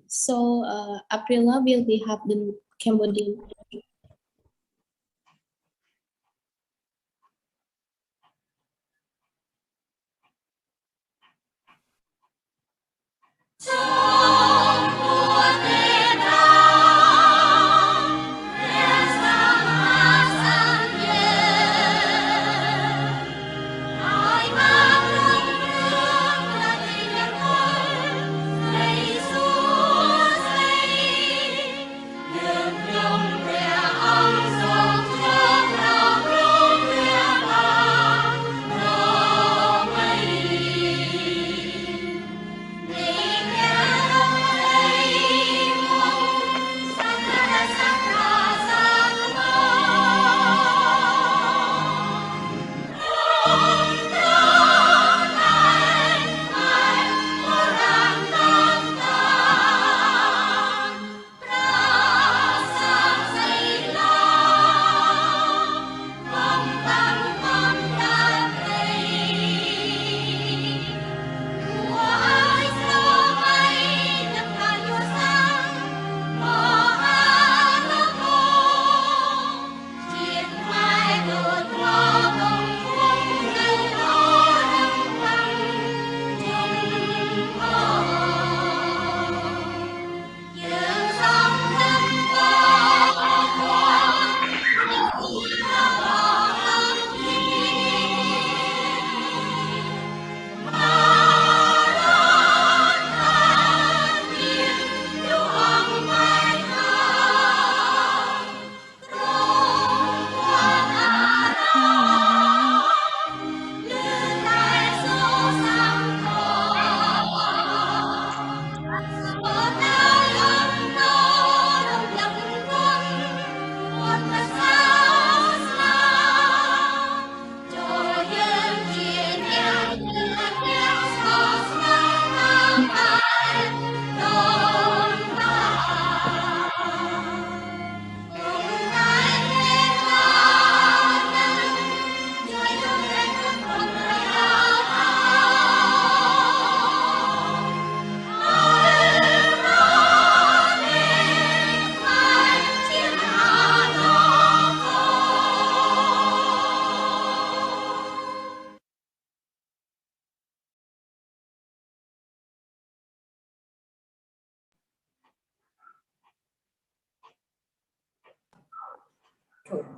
So Aprila will be have the Cambodian.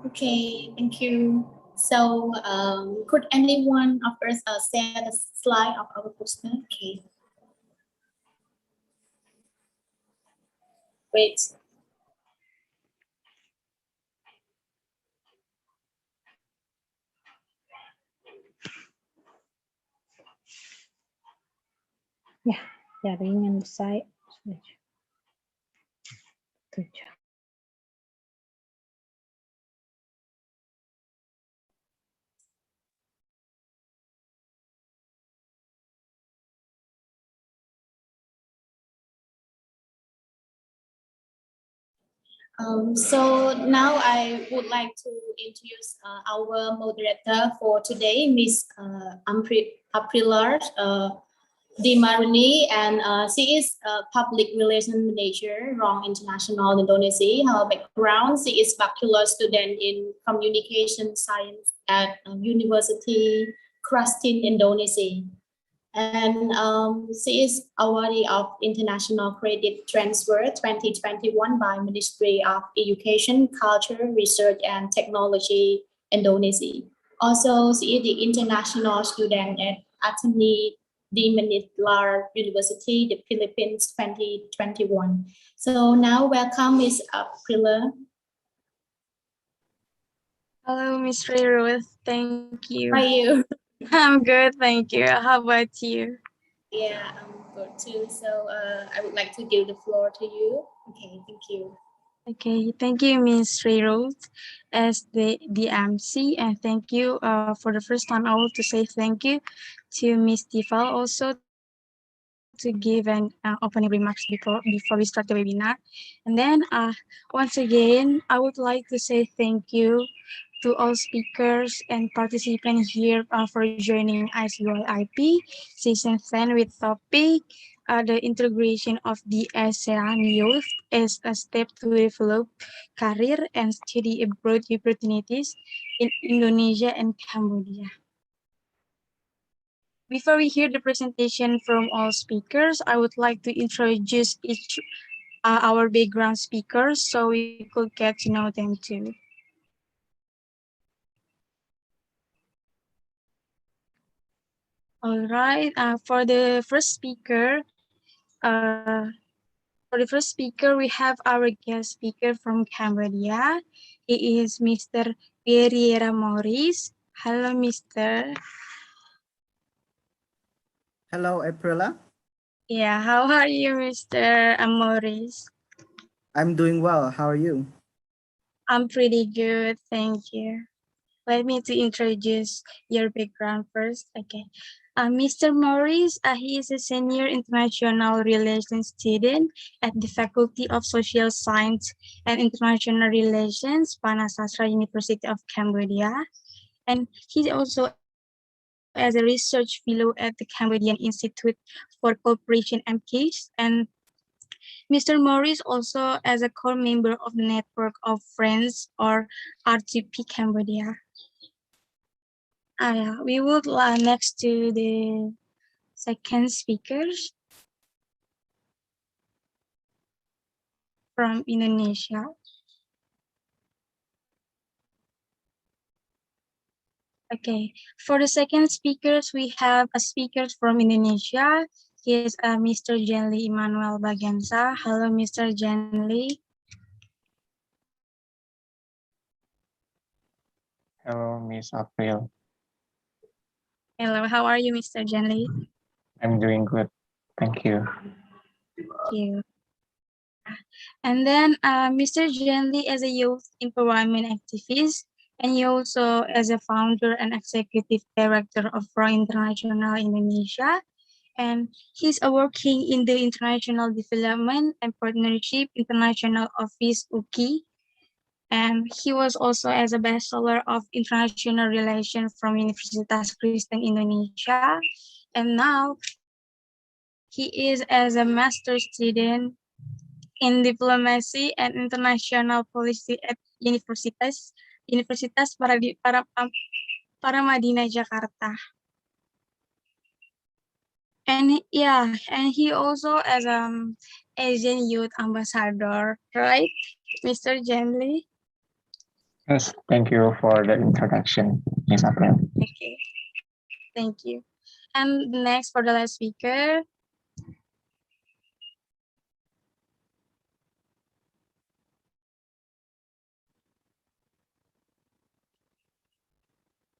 Okay, thank you. So, could anyone of us share the slide of our poster? Okay. Wait. Ya, jaringan saya sudah. Tujuh. So now I would like to introduce our moderator for today, Miss Aprila Dimaruni, and she is a public relations manager, Wrong International Indonesia. Her background, she is bachelor student in communication science at University Krastin, Indonesia. And she is awardee of International Credit Transfer 2021 by Ministry of Education, Culture, Research and Technology, Indonesia. Also, she is the international student at Anthem di Manila University, the Philippines 2021. So now welcome Ms. Aprila. Hello, Miss Ruth. Thank you. How are you? I'm good, thank you. How about you? Yeah, I'm good too. So I would like to give the floor to you. Okay, thank you. Okay, thank you, Miss Ruth, as the MC, and thank you for the first time I want to say thank you to Miss Tifal also to give an opening remarks before we start the webinar. And then once again, I would like to say thank you to all speakers and participants here for joining ICYIP Season 10 with topic the integration of the ASEAN youth as a step to develop career and study abroad opportunities in Indonesia and Cambodia. Before we hear the presentation from all speakers, I would like to introduce each our background speakers so we could get to know them too. All right, for the first speaker, we have our guest speaker from Cambodia. He is Mr. Pereira Maurice. Hello, Mr. Hello, Aprila. Yeah, how are you, Mr. Maurice? I'm doing well. How are you? I'm pretty good, thank you. Let me to introduce your background first. Okay. Mr. Maurice, he is a senior international relations student at the Faculty of Social Science and International Relations, Panasastra University of Cambodia. And he's also as a research fellow at the Cambodian Institute for Cooperation and Peace. And Mr. Maurice also as a core member of the Network of Friends or RTP Cambodia. We would next to the second speakers from Indonesia. Okay, for the second speakers, we have a speaker from Indonesia. He is Mr. Jenly Emmanuel Bagensa. Hello, Mr. Jenly. Hello, Miss April. Hello, how are you, Mr. Jenly? I'm doing good. Thank you. Thank you. And then Mr. Jenly is a youth empowerment activist, and he also is a founder and executive director of Pro International Indonesia. And he's working in the International Development and Partnership International Office UKI. And he was also as a Bachelor of International Relations from Universitas Kristen Indonesia. And now he is as a master student in Diplomacy and International Policy at Universitas Paramadina Jakarta. And yeah, and he also as Asian Youth Ambassador, right, Mr. Jenly? Yes, thank you for the introduction, Miss April. Okay, thank you. And next for the last speaker.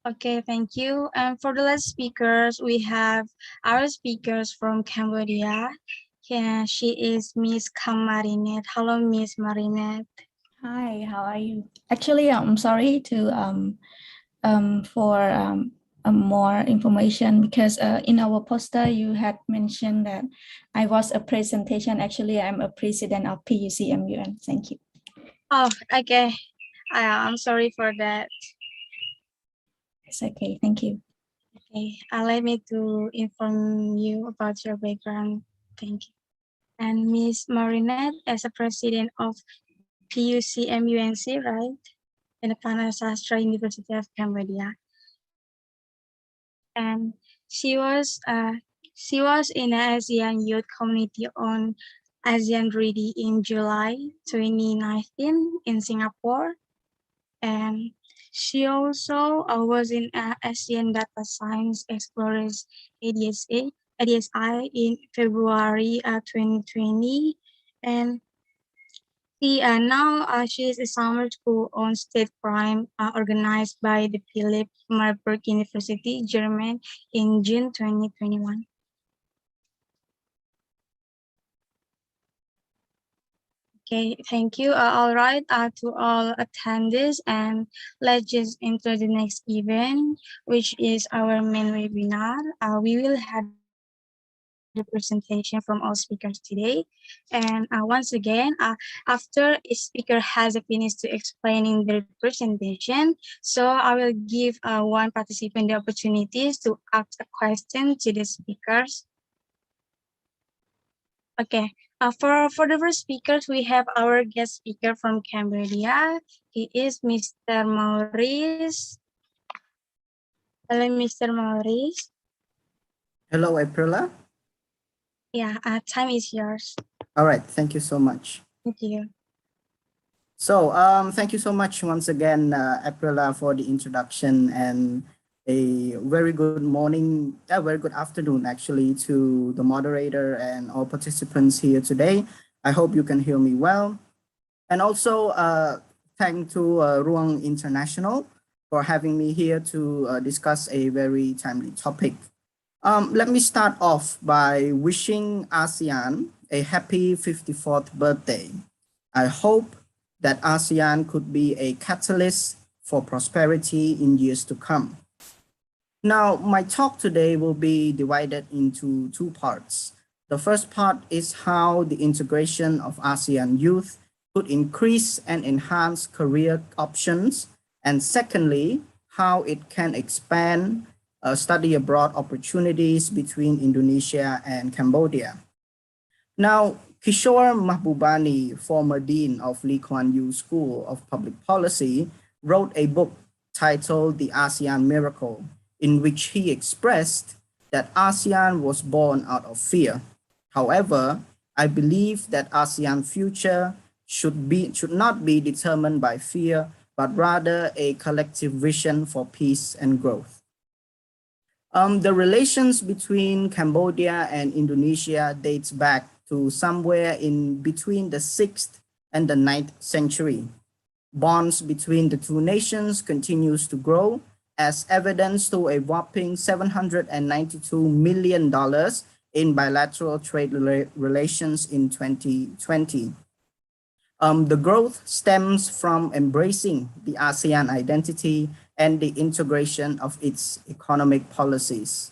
Okay, thank you. And for the last speakers, we have our speakers from Cambodia. Yeah, she is Miss Marinette. Hello, Miss Marinette. Hi, how are you? Actually, I'm sorry to for more information because in our poster you had mentioned that I was a presentation. Actually, I'm a president of PUC-MUN. Thank you. Oh, okay. I'm sorry for that. It's okay. Thank you. Okay, allow me to inform you about your background. Thank you. And Miss Marinette as a president of PUC-MUNC, right? In the Panasastra University of Cambodia. And she was in the ASEAN Youth Community on ASEAN Ready in July 2019 in Singapore. And she also was in ASEAN Data Science Explorers ADSI in February 2020. And she is a summer school on State Prime organized by the Philipp Marburg University, Germany in June 2021. Okay, thank you. All right, to all attendees, and let's just enter the next event, which is our main webinar. We will have the the presentation from all speakers today. And once again, after each speaker has finished to explaining their presentation, so I will give one participant the opportunities to ask a question to the speakers. Okay, for the first speakers, we have our guest speaker from Cambodia. He is Mr. Maurice. Hello, Mr. Maurice. Hello, Aprila. Yeah, time is yours. All right, thank you so much. Thank you. So thank you so much once again, Aprila, for the introduction, and a very good morning, a very good afternoon actually to the moderator and all participants here today. I hope you can hear me well. And also thank to Ruang International for having me here to discuss a very timely topic. Let me start off by wishing ASEAN a happy 54th birthday. I hope that ASEAN could be a catalyst for prosperity in years to come. Now, my talk today will be divided into two parts. The first part is how the integration of ASEAN youth could increase and enhance career options. And secondly, how it can expand study abroad opportunities between Indonesia and Cambodia. Now, Kishore Mahbubani, former dean of Lee Kuan Yew School of Public Policy, wrote a book titled The ASEAN Miracle, in which he expressed that ASEAN was born out of fear. However, I believe that ASEAN's future should not be determined by fear, but rather a collective vision for peace and growth. The relations between Cambodia and Indonesia dates back to somewhere in between the 6th and the 9th century. Bonds between the two nations continues to grow, as evidence to a whopping $792 million in bilateral trade relations in 2020. The growth stems from embracing the ASEAN identity and the integration of its economic policies.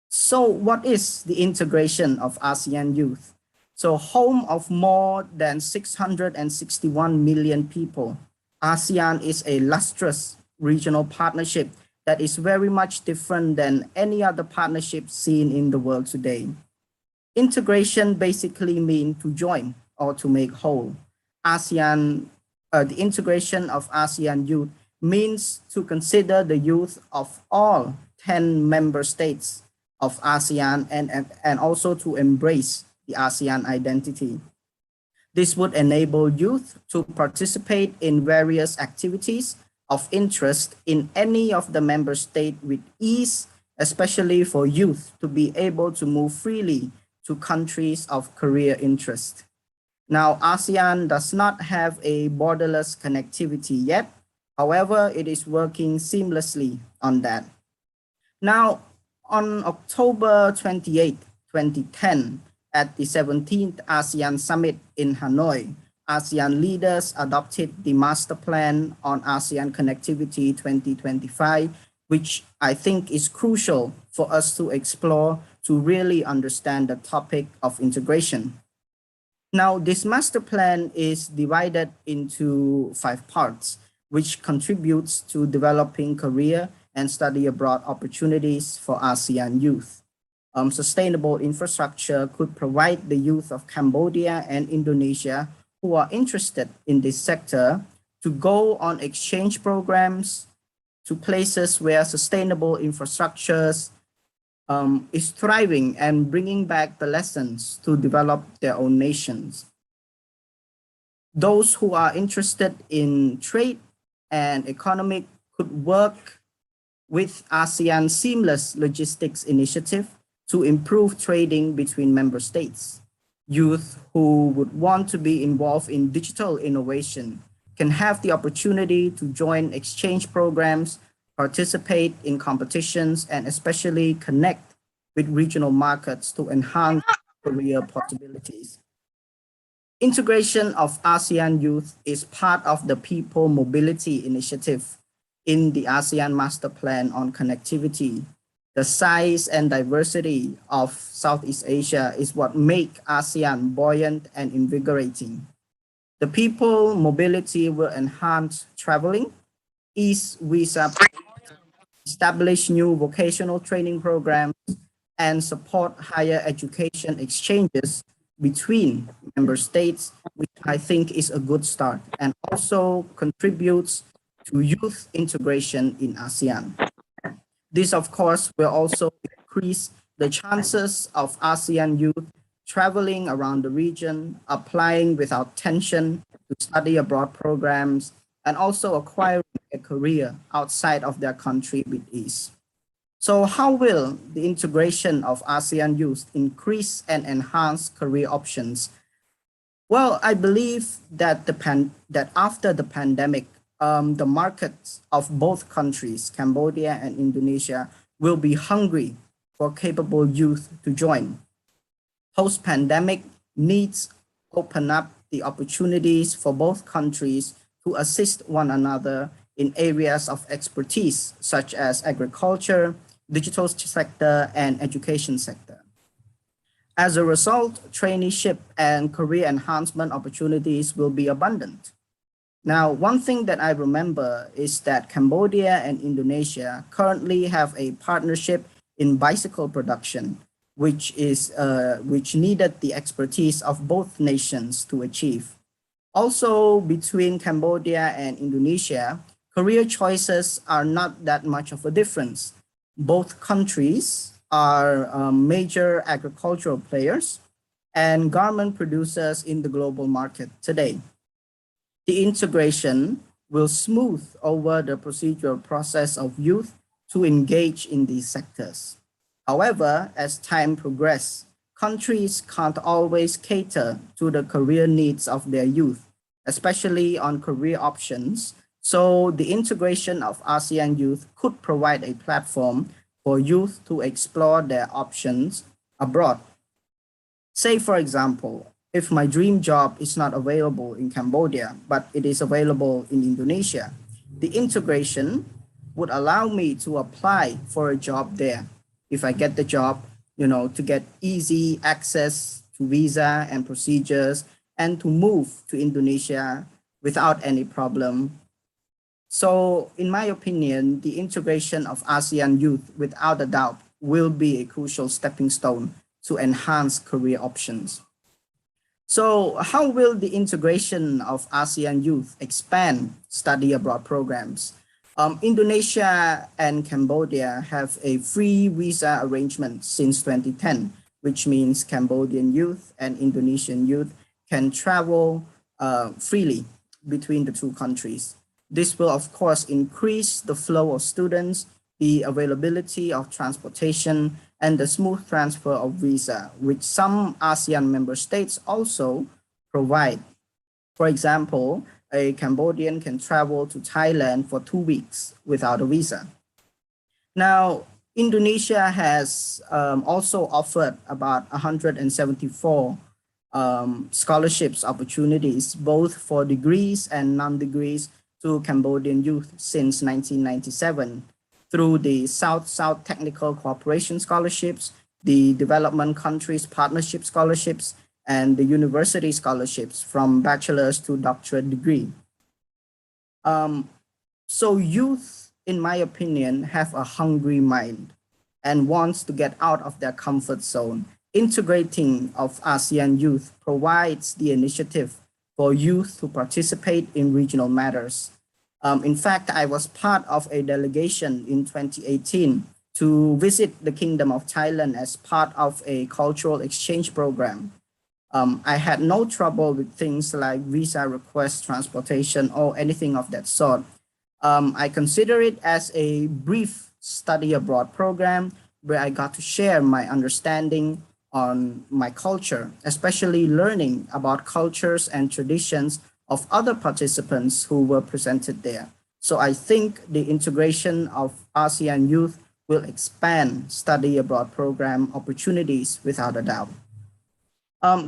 So what is the integration of ASEAN youth? So home of more than 661 million people, ASEAN is a lustrous regional partnership that is very much different than any other partnership seen in the world today. Integration basically means to join or to make whole. The integration of ASEAN youth means to consider the youth of all 10 member states of ASEAN and also to embrace the ASEAN identity. This would enable youth to participate in various activities of interest in any of the member states with ease, especially for youth to be able to move freely to countries of career interest. Now, ASEAN does not have a borderless connectivity yet. However, it is working seamlessly on that. Now, on October 28, 2010, at the 17th ASEAN Summit in Hanoi, ASEAN leaders adopted the Master Plan on ASEAN Connectivity 2025, which I think is crucial for us to explore to really understand the topic of integration. Now, this Master Plan is divided into 5 parts, which contributes to developing career and study abroad opportunities for ASEAN youth. Sustainable infrastructure could provide the youth of Cambodia and Indonesia who are interested in this sector to go on exchange programs to places where sustainable infrastructures is thriving and bringing back the lessons to develop their own nations. Those who are interested in trade and economic could work with ASEAN Seamless Logistics Initiative to improve trading between member states. Youth who would want to be involved in digital innovation can have the opportunity to join exchange programs, participate in competitions, and especially connect with regional markets to enhance career possibilities. Integration of ASEAN youth is part of the People Mobility Initiative in the ASEAN Master Plan on Connectivity. The size and diversity of Southeast Asia is what make ASEAN buoyant and invigorating. The people mobility will enhance traveling, ease visa, establish new vocational training programs, and support higher education exchanges between member states, which I think is a good start and also contributes to youth integration in ASEAN. This, of course, will also increase the chances of ASEAN youth traveling around the region, applying without tension to study abroad programs, and also acquiring a career outside of their country with ease. So how will the integration of ASEAN youth increase and enhance career options? Well, I believe that after the pandemic, the markets of both countries, Cambodia and Indonesia, will be hungry for capable youth to join. Post-pandemic needs open up the opportunities for both countries to assist one another in areas of expertise, such as agriculture, digital sector, and education sector. As a result, traineeship and career enhancement opportunities will be abundant. Now, one thing that I remember is that Cambodia and Indonesia currently have a partnership in bicycle production, which needed the expertise of both nations to achieve. Also, between Cambodia and Indonesia, career choices are not that much of a difference. Both countries are major agricultural players and garment producers in the global market today. The integration will smooth over the procedural process of youth to engage in these sectors. However, as time progresses, countries can't always cater to the career needs of their youth, especially on career options. So the integration of ASEAN youth could provide a platform for youth to explore their options abroad. Say, for example, if my dream job is not available in Cambodia, but it is available in Indonesia, the integration would allow me to apply for a job there. If I get the job, to get easy access to visa and procedures and to move to Indonesia without any problem. So in my opinion, the integration of ASEAN youth without a doubt will be a crucial stepping stone to enhance career options. So how will the integration of ASEAN youth expand study abroad programs? Indonesia and Cambodia have a free visa arrangement since 2010, which means Cambodian youth and Indonesian youth can travel freely between the two countries. This will, of course, increase the flow of students, the availability of transportation, and the smooth transfer of visa, which some ASEAN member states also provide. For example, a Cambodian can travel to Thailand for 2 weeks without a visa. Now, Indonesia has also offered about 174 scholarships opportunities, both for degrees and non-degrees, to Cambodian youth since 1997 through the South-South Technical Cooperation Scholarships, the Development Countries Partnership Scholarships, and the university scholarships from bachelor's to doctorate degree. So youth, in my opinion, have a hungry mind and wants to get out of their comfort zone. Integrating of ASEAN youth provides the initiative for youth to participate in regional matters. In fact, I was part of a delegation in 2018 to visit the Kingdom of Thailand as part of a cultural exchange program. I had no trouble with things like visa requests, transportation, or anything of that sort. I consider it as a brief study abroad program where I got to share my understanding on my culture, especially learning about cultures and traditions of other participants who were presented there. So I think the integration of ASEAN youth will expand study abroad program opportunities without a doubt.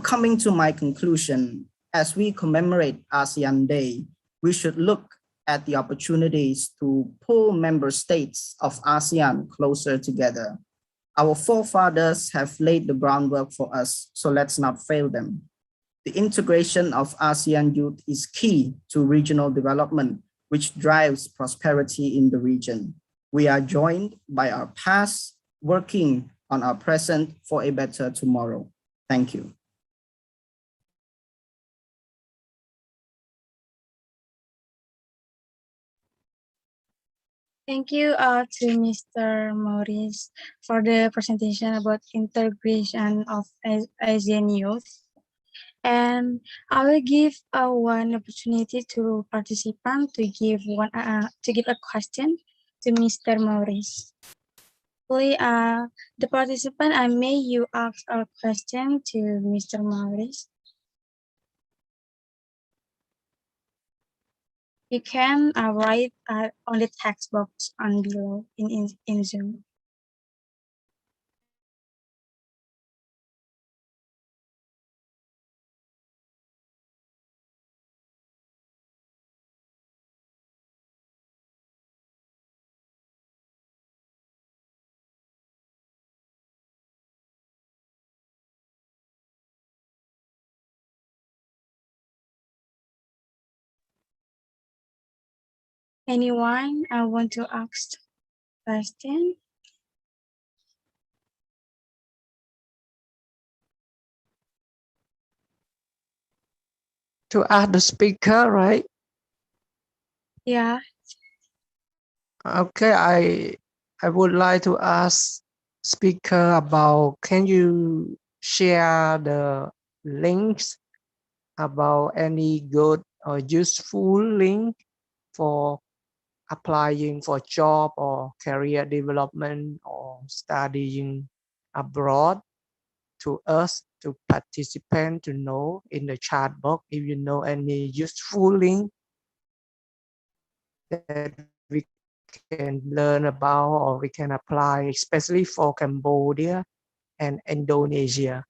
Coming to my conclusion, as we commemorate ASEAN Day, we should look at the opportunities to pull member states of ASEAN closer together. Our forefathers have laid the groundwork for us, so let's not fail them. The integration of ASEAN youth is key to regional development, which drives prosperity in the region. We are joined by our past, working on our present for a better tomorrow. Thank you. Thank you to Mr. Maurice for the presentation about integration of Asian youth. And I will give one opportunity to participant to give a question to Mr. Maurice. Please, the participant, may you ask a question to Mr. Maurice? You can write on the text box on below in Zoom. Anyone want to ask question? To ask the speaker, right? Yeah. Okay, I would like to ask speaker about, can you share the links about any good or useful link for applying for job or career development or studying abroad to us, to participant, to know in the chat box if you know any useful link that we can learn about or we can apply, especially for Cambodia and Indonesia,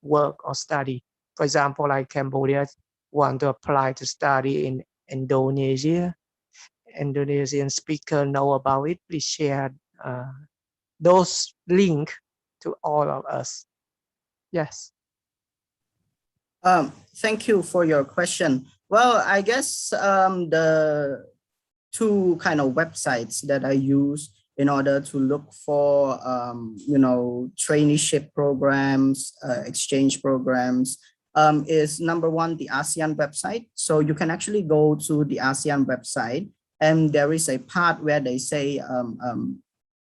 work or study. For example, like Cambodia want to apply to study in Indonesia. Indonesian speaker know about it. Please share those links to all of us. Yes. Thank you for your question. Well, I guess the two kind of websites that I use in order to look for, traineeship programs, exchange programs, is number one, the ASEAN website. So you can actually go to the ASEAN website, and there is a part where they say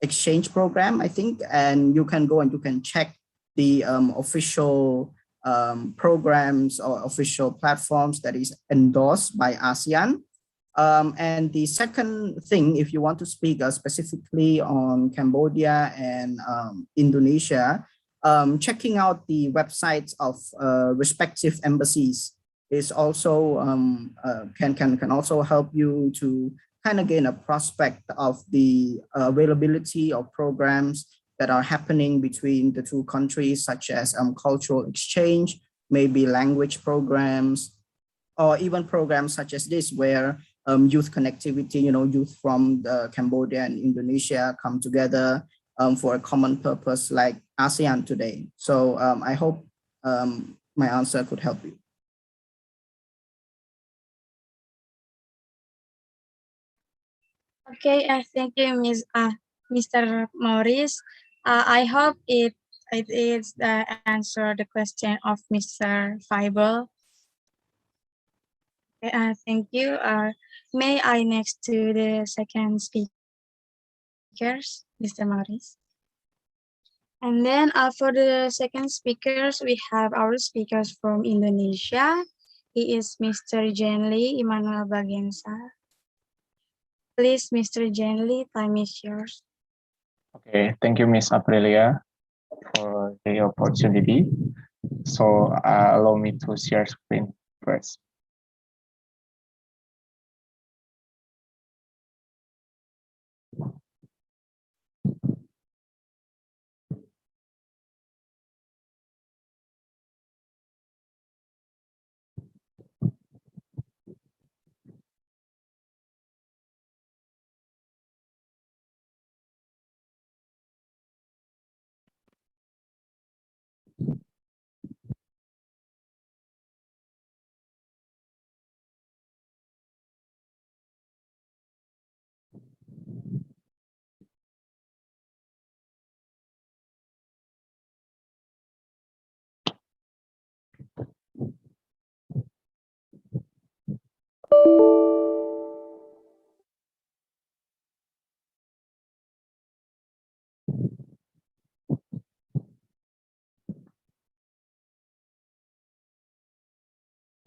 exchange program, I think, and you can go and you can check the official programs or official platforms that is endorsed by ASEAN. And the second thing, if you want to speak specifically on Cambodia and Indonesia, checking out the websites of respective embassies is also can also help you to kind of gain a prospect of the availability of programs that are happening between the two countries, such as cultural exchange, maybe language programs, or even programs such as this, where youth connectivity, youth from Cambodia and Indonesia come together for a common purpose like ASEAN today. So I hope my answer could help you. Okay, thank you, Mr. Maurice. I hope it is the answer the question of Mr. Feibel. Okay, thank you. May I next to the second speakers, Mr. Maurice. And then for the second speakers, we have our speakers from Indonesia. He is Mr. Jenly Immanuel Bagensa. Please, Mr. Jenly, time is yours. Okay, thank you, Miss Aprilia, for the opportunity. So allow me to share screen first.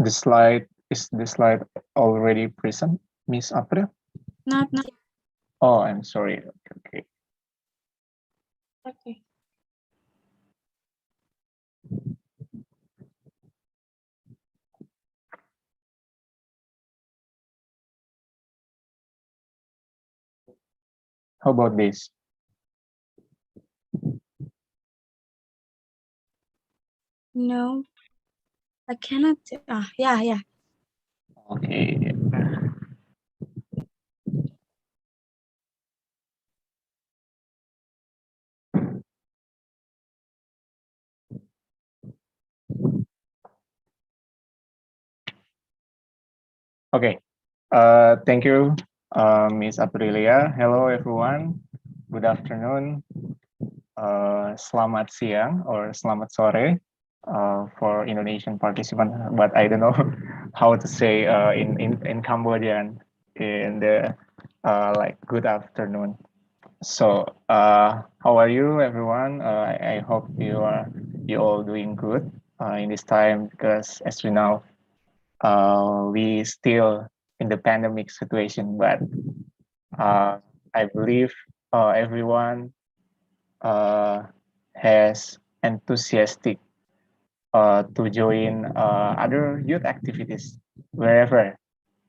Is the slide already present, Miss April? Not. Oh, I'm sorry. Okay. Okay. How about this? No, I cannot. Yeah. Okay. Okay. Thank you, Miss Aprilia. Hello, everyone. Good afternoon. Selamat siang or selamat sore for Indonesian participant, but I don't know how to say in Cambodian in the like good afternoon. So how are you, everyone? I hope you all doing good in this time, because as we know, we still in the pandemic situation, but I believe everyone has enthusiastic to join other youth activities wherever,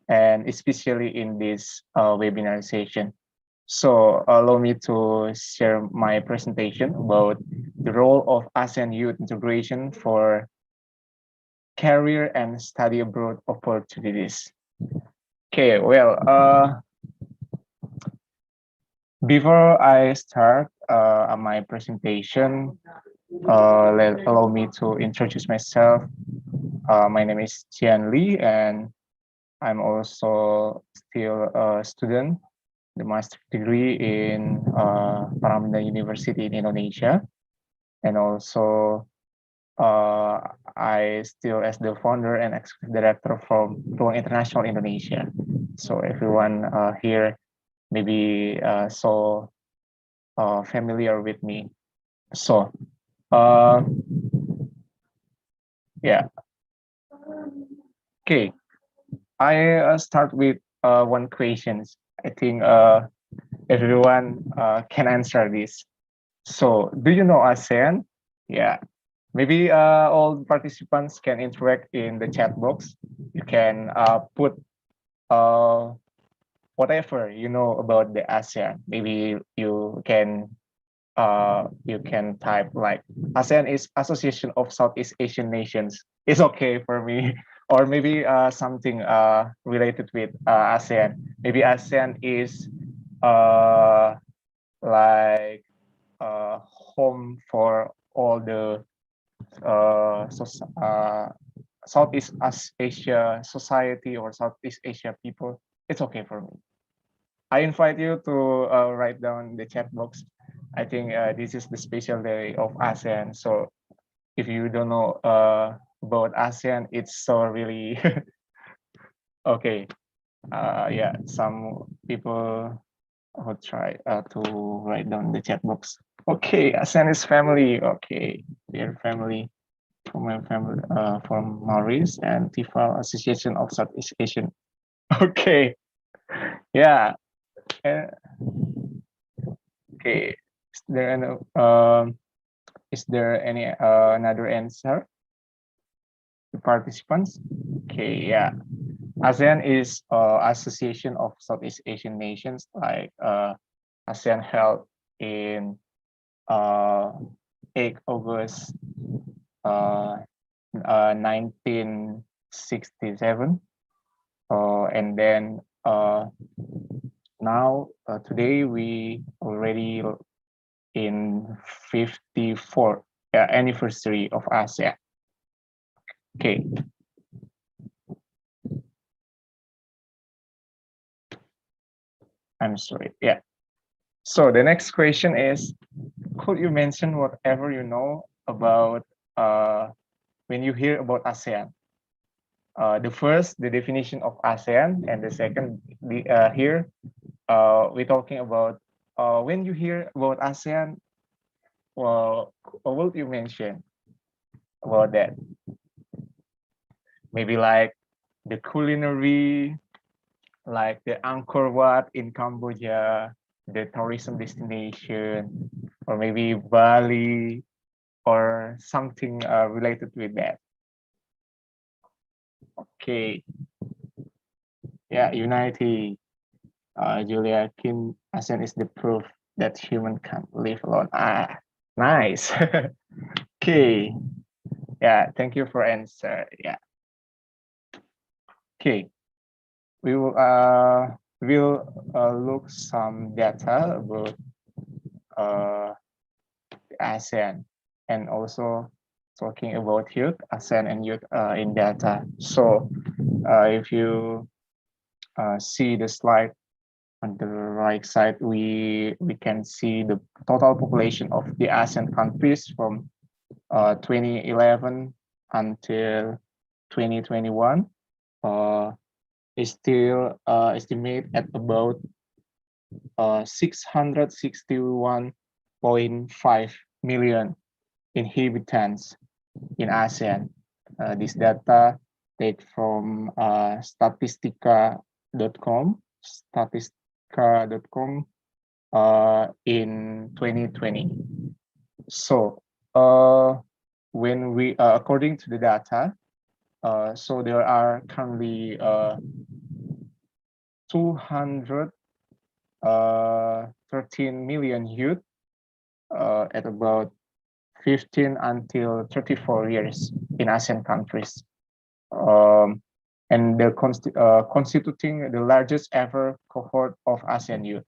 and especially in this webinar session. So allow me to share my presentation about the role of ASEAN youth integration for career and study abroad opportunities. Okay, well, before I start my presentation, allow me to introduce myself. My name is Jian Li, and I'm also still a student, the master degree in Paramanda University in Indonesia, and also I still as the founder and executive director from Ruang International Indonesia. So everyone here maybe so familiar with me. So yeah, okay. I start with one question. I think everyone can answer this. So, do you know ASEAN? Yeah, maybe all participants can interact in the chat box. You can put whatever you know about the ASEAN. Maybe you can type like ASEAN is Association of Southeast Asian Nations. It's okay for me. Or maybe something related with ASEAN. Maybe ASEAN is like home for all the Southeast Asia society or Southeast Asia people. It's okay for me. I invite you to write down the chat box. I think this is the special day of ASEAN. So if you don't know about ASEAN, it's so really okay. Yeah, some people will try to write down the chat box. Okay, ASEAN is family. Okay, dear family, from my family, from Maurice and Tifal Association of Southeast Asian. Okay, yeah. Okay, is there any another answer to participants? Okay, yeah. ASEAN is Association of Southeast Asian Nations, like ASEAN held in 8 August 1967, and then now today we already in 54th anniversary of ASEAN. Okay. I'm sorry. Yeah. So the next question is, could you mention whatever you know about when you hear about ASEAN? The first, the definition of ASEAN, and the second, here we're talking about when you hear about ASEAN. Well, what would you mention about that? maybe like the culinary, like the Angkor Wat in Cambodia, the tourism destination, or maybe Bali, or something related with that. Okay. Yeah, unity. Julia Kim, ASEAN is the proof that human can't live alone. Ah, nice. Okay. Yeah, thank you for answer. Yeah. Okay. We will look some data about ASEAN, and also talking about youth, ASEAN and youth in data. So if you see the slide on the right side, we can see the total population of the ASEAN countries from 2011 until 2021 is still estimated at about 661.5 million inhabitants in ASEAN. This data take from statistica.com in 2020. So when we according to the data, so there are currently 213 million youth at about 15 until 34 years in ASEAN countries, and they're constituting the largest ever cohort of ASEAN youth,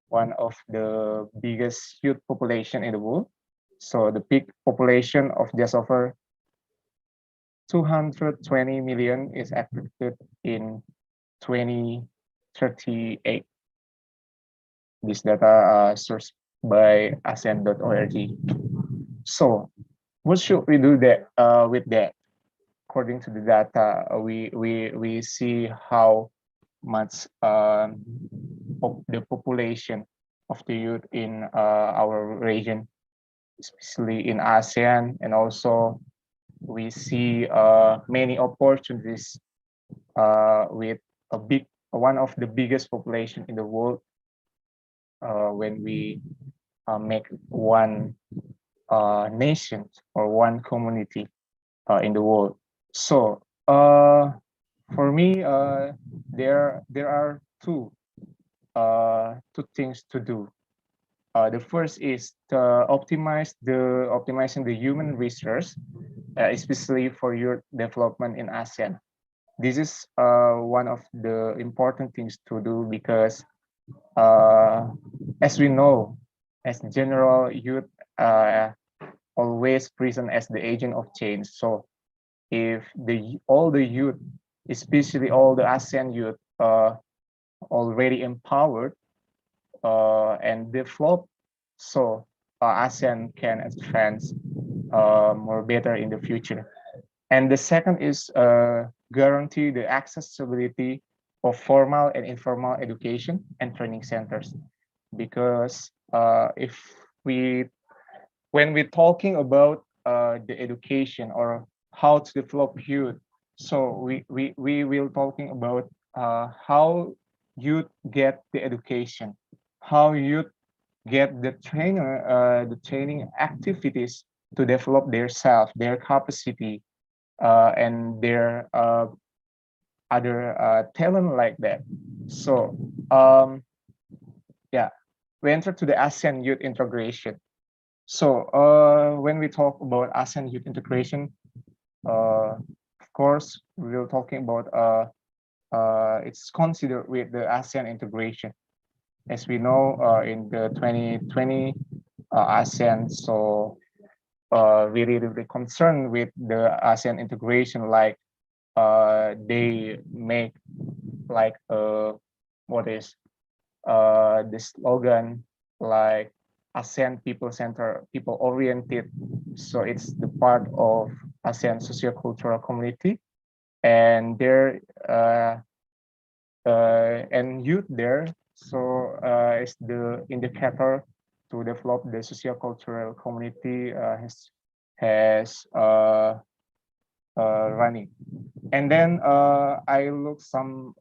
one of the biggest youth population in the world. So the peak population of just over 220 million is expected in 2038. This data sourced by ASEAN.org. So what should we do that with that? According to the data, we see how much of the population of the youth in our region, especially in ASEAN, and also we see many opportunities with one of the biggest population in the world when we make one nation or one community in the world. So for me, there are two things to do. The first is to optimizing the human resource, especially for your development in ASEAN. This is one of the important things to do because, as we know, as general, youth always present as the agent of change. So if all the youth, especially all the ASEAN youth, already empowered and developed, so ASEAN can advance more better in the future. And the second is guarantee the accessibility of formal and informal education and training centers, because when we're talking about the education or how to develop youth, so we will talking about how youth get the education, how youth get the training activities to develop their self, their capacity, and their other talent like that. So yeah, we enter to the ASEAN youth integration. So when we talk about ASEAN youth integration, of course, we will talking about it's considered with the ASEAN integration. As we know, in the 2020 ASEAN, so really concerned with the ASEAN integration, like they make like what is the slogan like ASEAN people center, people oriented. So it's the part of ASEAN sociocultural community, and there and youth there. So is the indicator to develop the sociocultural community has running. And then I look some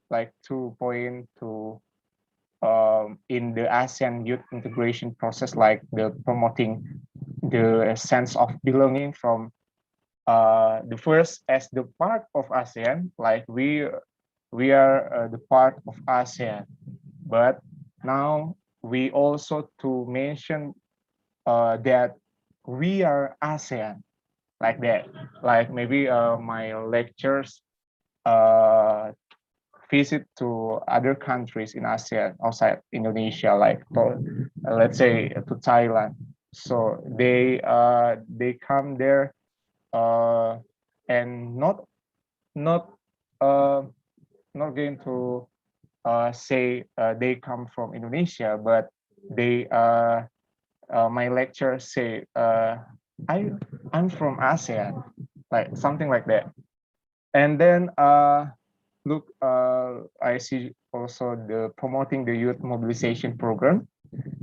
like 2.2 in the ASEAN youth integration process, like the promoting the sense of belonging from the first as the part of ASEAN, like we are the part of ASEAN, but now we also to mention that we are ASEAN, like that. Like maybe my lectures visit to other countries in ASEAN outside Indonesia, like let's say to Thailand. So they come there and not going to say they come from Indonesia, but they my lecture say I'm from ASEAN, like something like that. And then look, I see also the promoting the youth mobilization program.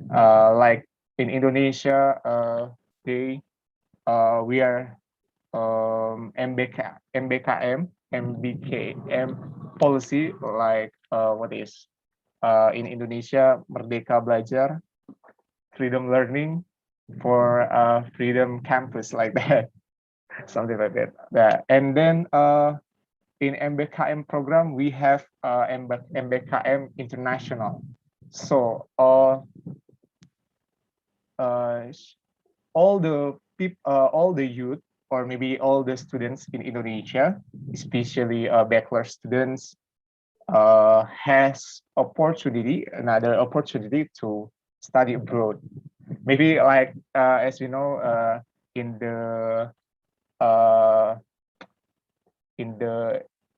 Like in Indonesia, we are MBKM policy, like what is in Indonesia, Merdeka Belajar, freedom learning for freedom campus, like that, something like that. And then in MBKM program, we have MBKM International. So all the people, all the youth, or maybe all the students in Indonesia, especially bachelor students, has another opportunity to study abroad. Maybe like as you know, in the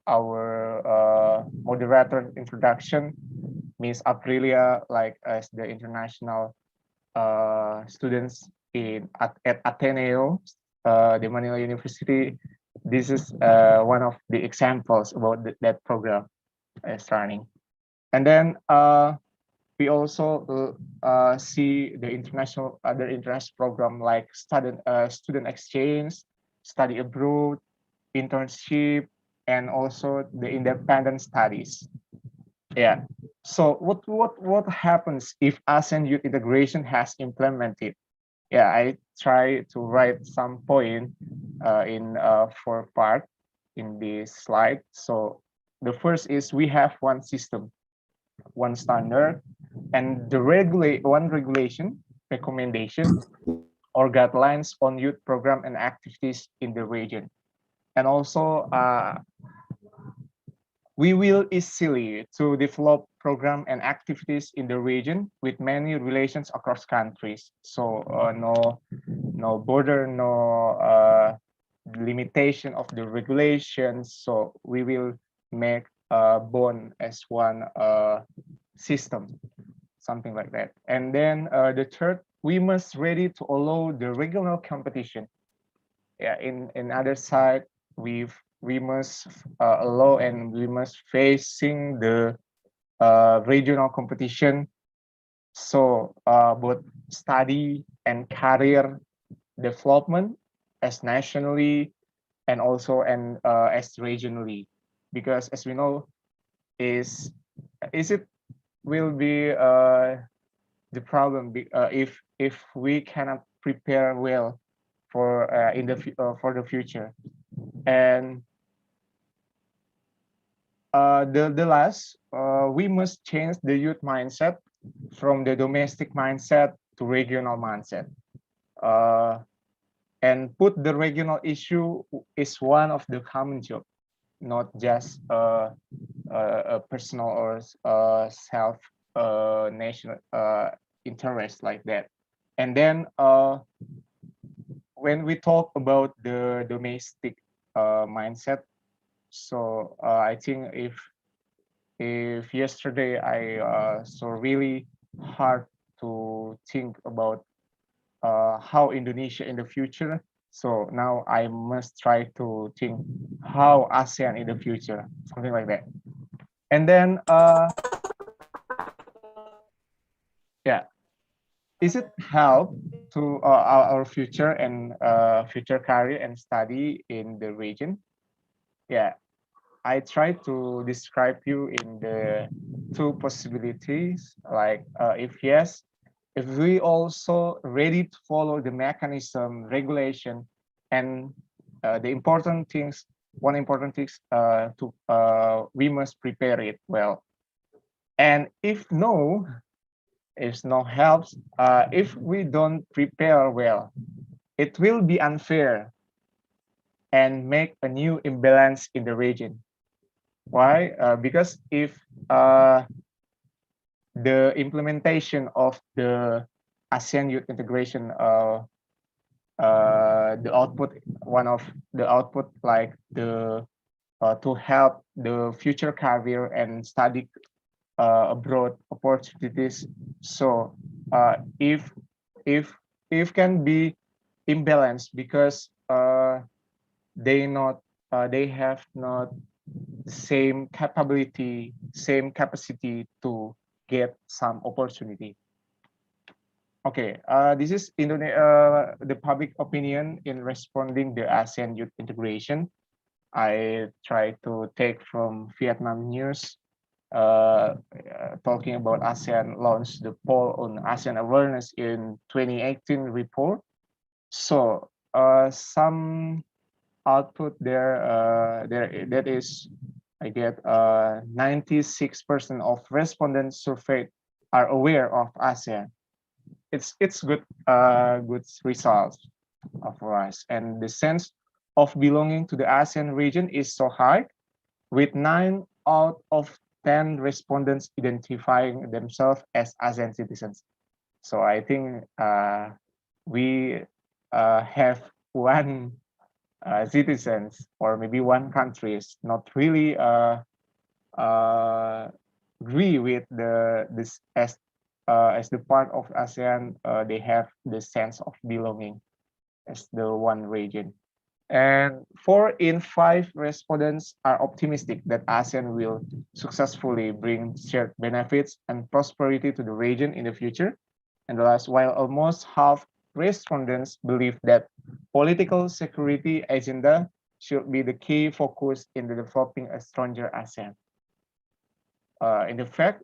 our moderator introduction, Miss Aprilia, like as the international students at Ateneo, the Manila University. This is one of the examples about that program starting. And then we also see the other international program like student exchange, study abroad, internship, and also the independent studies. Yeah. So what happens if ASEAN youth integration has implemented? Yeah, I try to write some point in 4 part in this slide. So the first is we have one system, one standard, and the one regulation, recommendation, or guidelines on youth program and activities in the region. And also we will easily to develop program and activities in the region with many relations across countries. So no border, no limitation of the regulations. So we will make bond as one system, something like that. And then the third, we must ready to allow the regional competition. Yeah, in other side, we must allow and we must facing the regional competition. So both study and career development as nationally and also as regionally, because as we know, is it will be the problem if we cannot prepare well for for the future. And the last, we must change the youth mindset from the domestic mindset to regional mindset, and put the regional issue is one of the common job, not just a personal or self national interest, like that. And then when we talk about the domestic mindset, so I think if yesterday I so really hard to think about how Indonesia in the future. So now I must try to think how ASEAN in the future, something like that. And then yeah, is it help to our future and future career and study in the region. Yeah, I try to describe you in the two possibilities, like if yes, if we also ready to follow the mechanism, regulation, and the important things, one important thing we must prepare it well. And if no, if no helps, if we don't prepare well, it will be unfair and make a new imbalance in the region. Why? Because if the implementation of the ASEAN Youth Integration, the output, one of the output like the to help the future career and study abroad opportunities. So if can be imbalanced because they have not same capability, same capacity to get some opportunity. Okay, this is the public opinion in responding the ASEAN youth integration. I try to take from Vietnam news, talking about ASEAN launched the poll on ASEAN Awareness in 2018 report. So some output there, that is, I get 96% of respondents surveyed are aware of ASEAN. It's good results for us, and the sense of belonging to the ASEAN region is so high, with 9 out of 10 respondents identifying themselves as ASEAN citizens. So I think we have one citizens, or maybe one country is not really agree with this as the part of ASEAN. They have the sense of belonging as the one region. And 4 in 5 respondents are optimistic that ASEAN will successfully bring shared benefits and prosperity to the region in the future. And the last, while almost half respondents believe that political security agenda should be the key focus in the developing a stronger ASEAN. In the fact,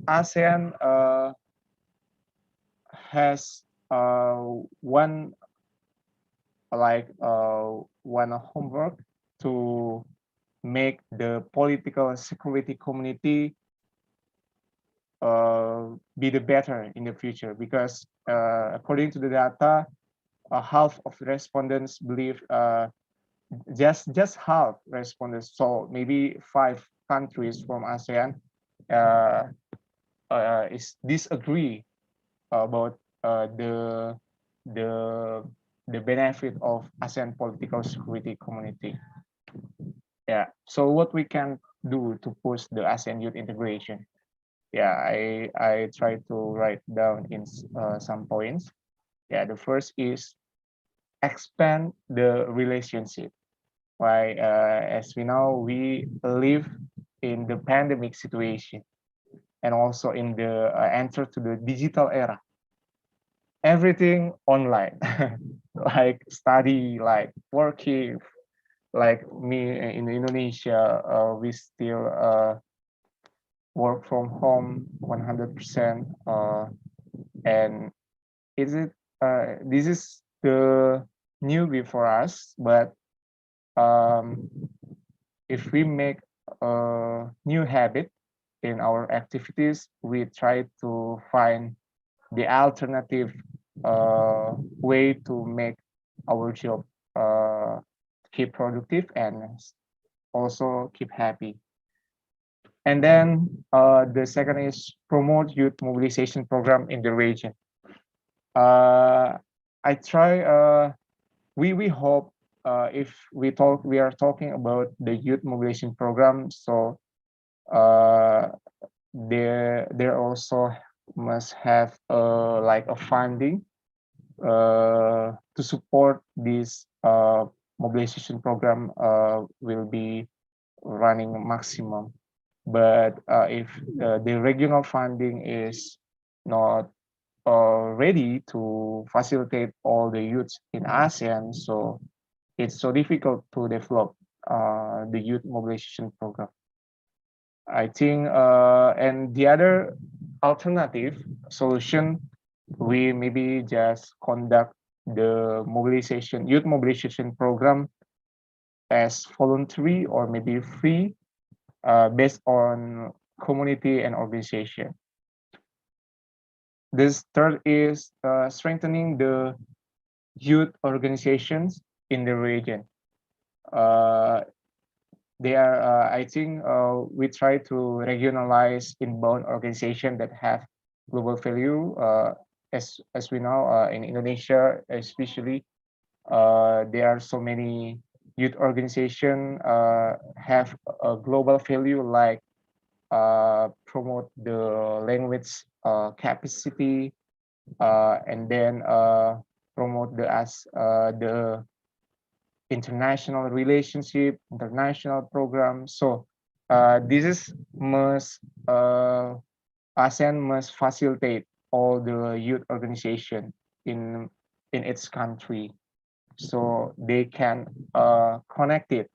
ASEAN has one homework to make the political security community be the better in the future, because according to the data, half of the respondents believe, just half respondents, so maybe 5 countries from ASEAN is disagree about the benefit of ASEAN political security community. Yeah, so what we can do to push the ASEAN youth integration? Yeah, I try to write down in some points. Yeah, the first is expand the relationship. Why? As we know, we live in the pandemic situation, and also in the enter to the digital era. Everything online, like study, like working, like me in Indonesia, we still work from home 100%, and this is the newbie for us, but if we make a new habit in our activities, we try to find the alternative way to make our job keep productive and also keep happy. And then the second is promote youth mobilization program in the region. I try, we hope, if we are talking about the youth mobilization program, so there also must have like a funding to support this mobilization program will be running maximum. But if the regional funding is not ready to facilitate all the youths in ASEAN. So it's so difficult to develop the youth mobilization program. I think, and the other alternative solution, we maybe just conduct the mobilization, youth mobilization program as voluntary or maybe free, based on community and organization. This third is strengthening the youth organizations in the region. They are, I think, we try to regionalize inbound organizations that have global value. As we know, in Indonesia, especially, there are so many youth organizations have a global value, like promote the language capacity, and then promote the international relationship, international program. So this is must ASEAN must facilitate all the youth organization in its country, so they can connect it,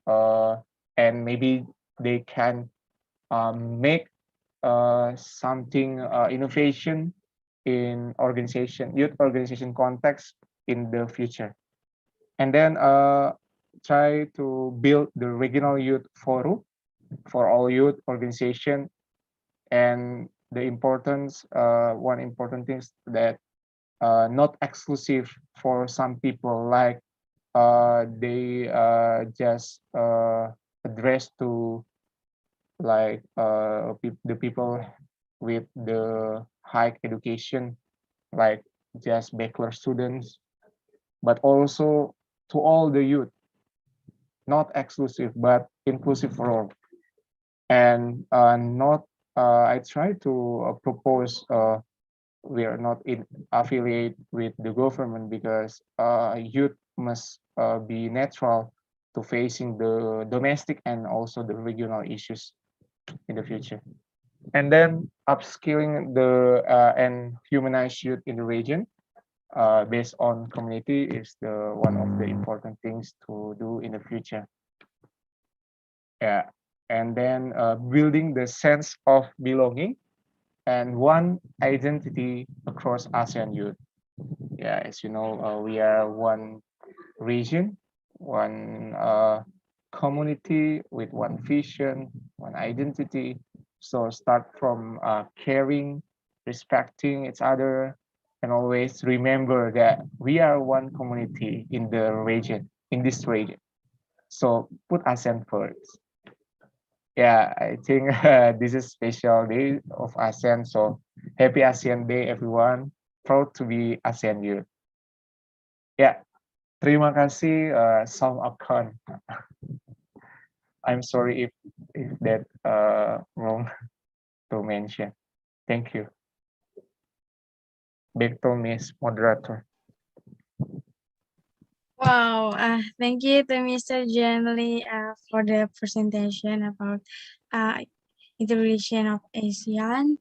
and maybe they can make something innovation in youth organization context in the future. And then try to build the regional youth forum for all youth organization. And the importance, one important thing is that not exclusive for some people, like they just address to like the people with the high education, like just bachelor students, but also to all the youth, not exclusive but inclusive for all. And not I try to propose, we are not in affiliate with the government, because youth must be neutral to facing the domestic and also the regional issues in the future. And then upskilling the and humanize youth in the region, based on community, is the one of the important things to do in the future. Yeah, and then building the sense of belonging and one identity across ASEAN youth. Yeah, as you know, we are one region, one community with one vision, one identity. So start from caring, respecting each other, and always remember that we are one community in the region, in this region. So put ASEAN first. Yeah, I think this is special day of ASEAN. So happy ASEAN Day, everyone. Proud to be ASEAN youth. Ya, terima kasih, Sam Akon. I'm sorry if that wrong to mention. Thank you. Back to Miss Moderator. Wow, thank you to Mr. Jenly for the presentation about integration of ASEAN.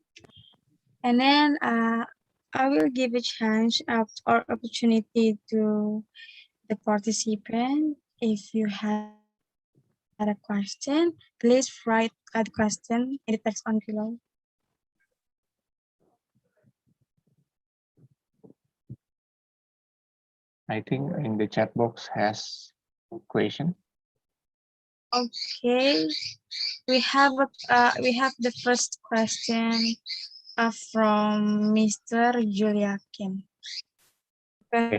And then I will give a chance or opportunity to the participant. If you had a question, please write the question in the text on below. I think in the chat box has question. Okay, we have the first question from Mr. Juliakim. The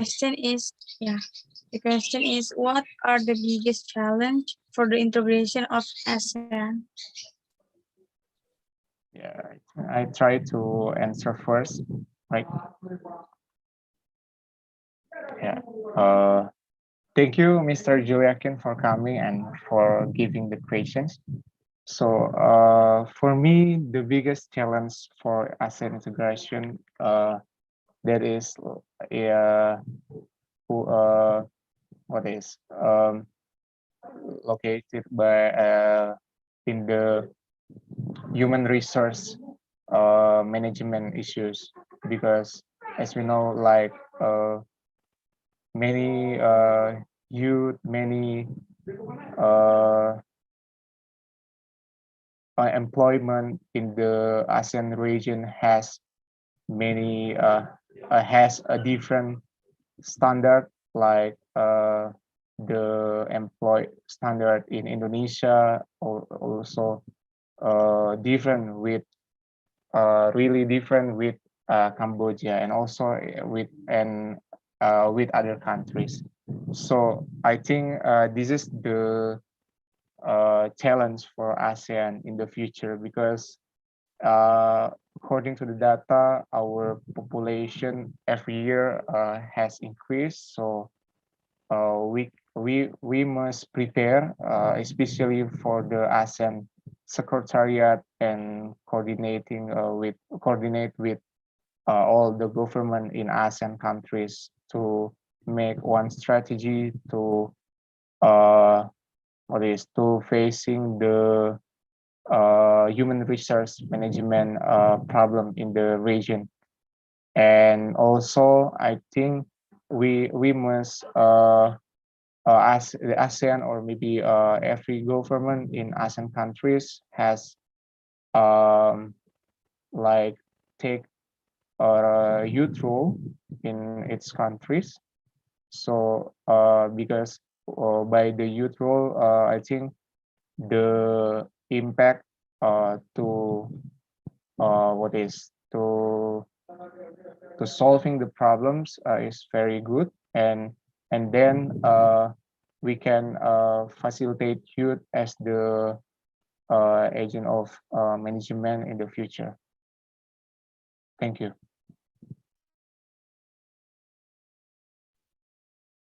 question is, what are the biggest challenge for the integration of ASEAN? Yeah, I try to answer first, right? Yeah. Thank you, Mr. Juliakin, for coming and for giving the questions. So for me, the biggest challenge for ASEAN integration, that is what is located by in the human resource management issues. because as we know, like many youth, many employment in the ASEAN region has many has a different standard, like the employ standard in Indonesia, or also different with really different with Cambodia, and also with other countries. So I think this is the challenge for ASEAN in the future, because according to the data, our population every year has increased. So we must prepare, especially for the ASEAN Secretariat, and coordinate with all the government in ASEAN countries to make one strategy to facing the human resource management problem in the region. And also, I think we must as the ASEAN, or maybe every government in ASEAN countries has like take a youth role in its countries. So because by the youth role, I think the impact to solving the problems is very good, and then we can facilitate youth as the agent of management in the future. Thank you.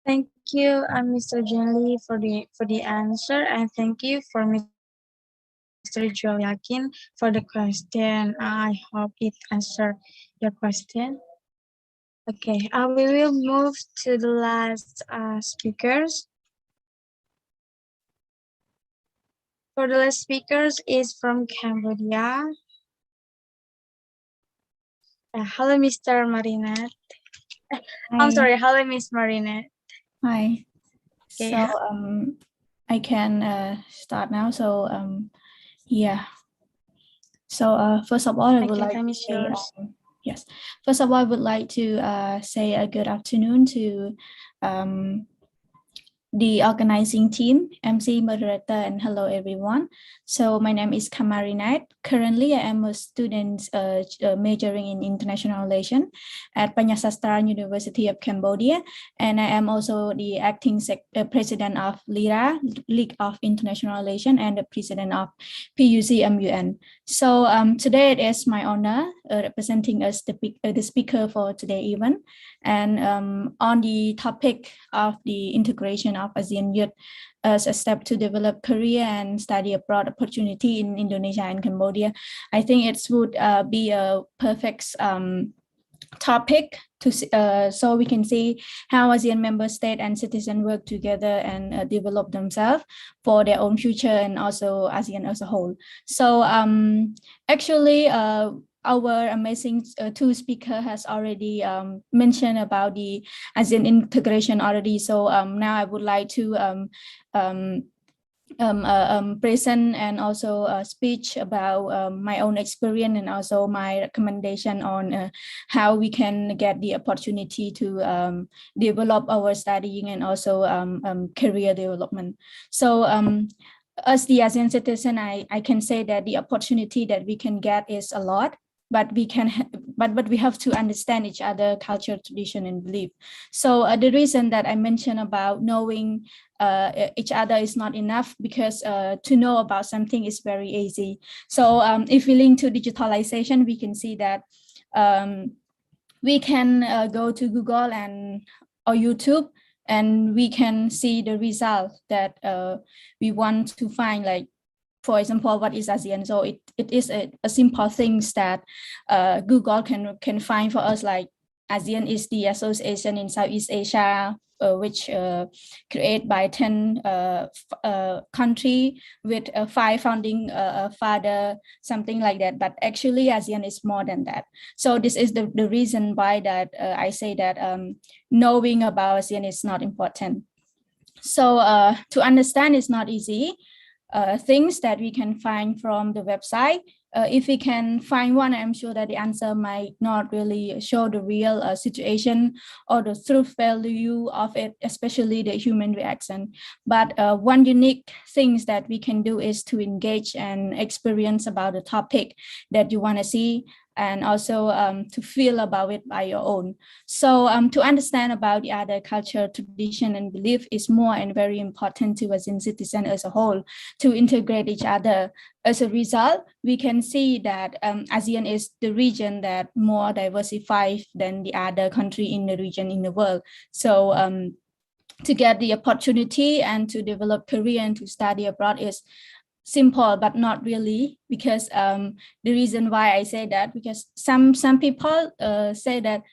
Thank you, Mr. Jenly, for the answer, and thank you for Mr. Juliakin for the question. I hope it answered your question. Okay, we will move to the last speakers. For the last speakers is from Cambodia. Hello, Mr. Marinette. I'm sorry, hello, Miss Marinette. Hi. Okay. So I can start now. So yeah. So first of all, I would like to say yes. First of all, I would like to say a good afternoon to the organizing team, MC, moderator, and hello everyone. So my name is Kamarinat. Currently, I am a student majoring in international relations at Panyasastra University of Cambodia, and I am also the acting president of LIRA, League of International Relations, and the president of PUC MUN. So today it is my honor representing us the speaker for today's event, and on the topic of the integration of ASEAN youth as a step to develop career and study abroad opportunity in Indonesia and Cambodia. I think it would be a perfect topic to so we can see how ASEAN member state and citizens work together and develop themselves for their own future, and also ASEAN as a whole. So actually our amazing two speaker has already mentioned about the ASEAN integration already. So now I would like to present and also speech about my own experience, and also my recommendation on how we can get the opportunity to develop our studying and also career development. So as the ASEAN citizen, I can say that the opportunity that we can get is a lot, but we have to understand each other culture, tradition, and belief. So the reason that I mentioned about knowing each other is not enough, because to know about something is very easy. So if we link to digitalization, we can see that we can go to Google or YouTube, and we can see the result that we want to find, like, for example, what is ASEAN? So it is a simple things that Google can find for us, like ASEAN is the association in Southeast Asia, which created by 10 country with 5 founding father, something like that. But actually ASEAN is more than that. So this is the reason why that I say that knowing about ASEAN is not important. So to understand is not easy. Things that we can find from the website. If we can find one, I'm sure that the answer might not really show the real situation or the truth value of it, especially the human reaction. But one unique things that we can do is to engage and experience about the topic that you want to see, and also to feel about it by your own. So to understand about the other culture, tradition, and belief is more and very important to ASEAN citizens as a whole, to integrate each other. As a result, we can see that ASEAN is the region that more diversified than the other country in the region in the world. So to get the opportunity and to develop career and to study abroad is simple, but not really, because the reason why I say that, because some people say that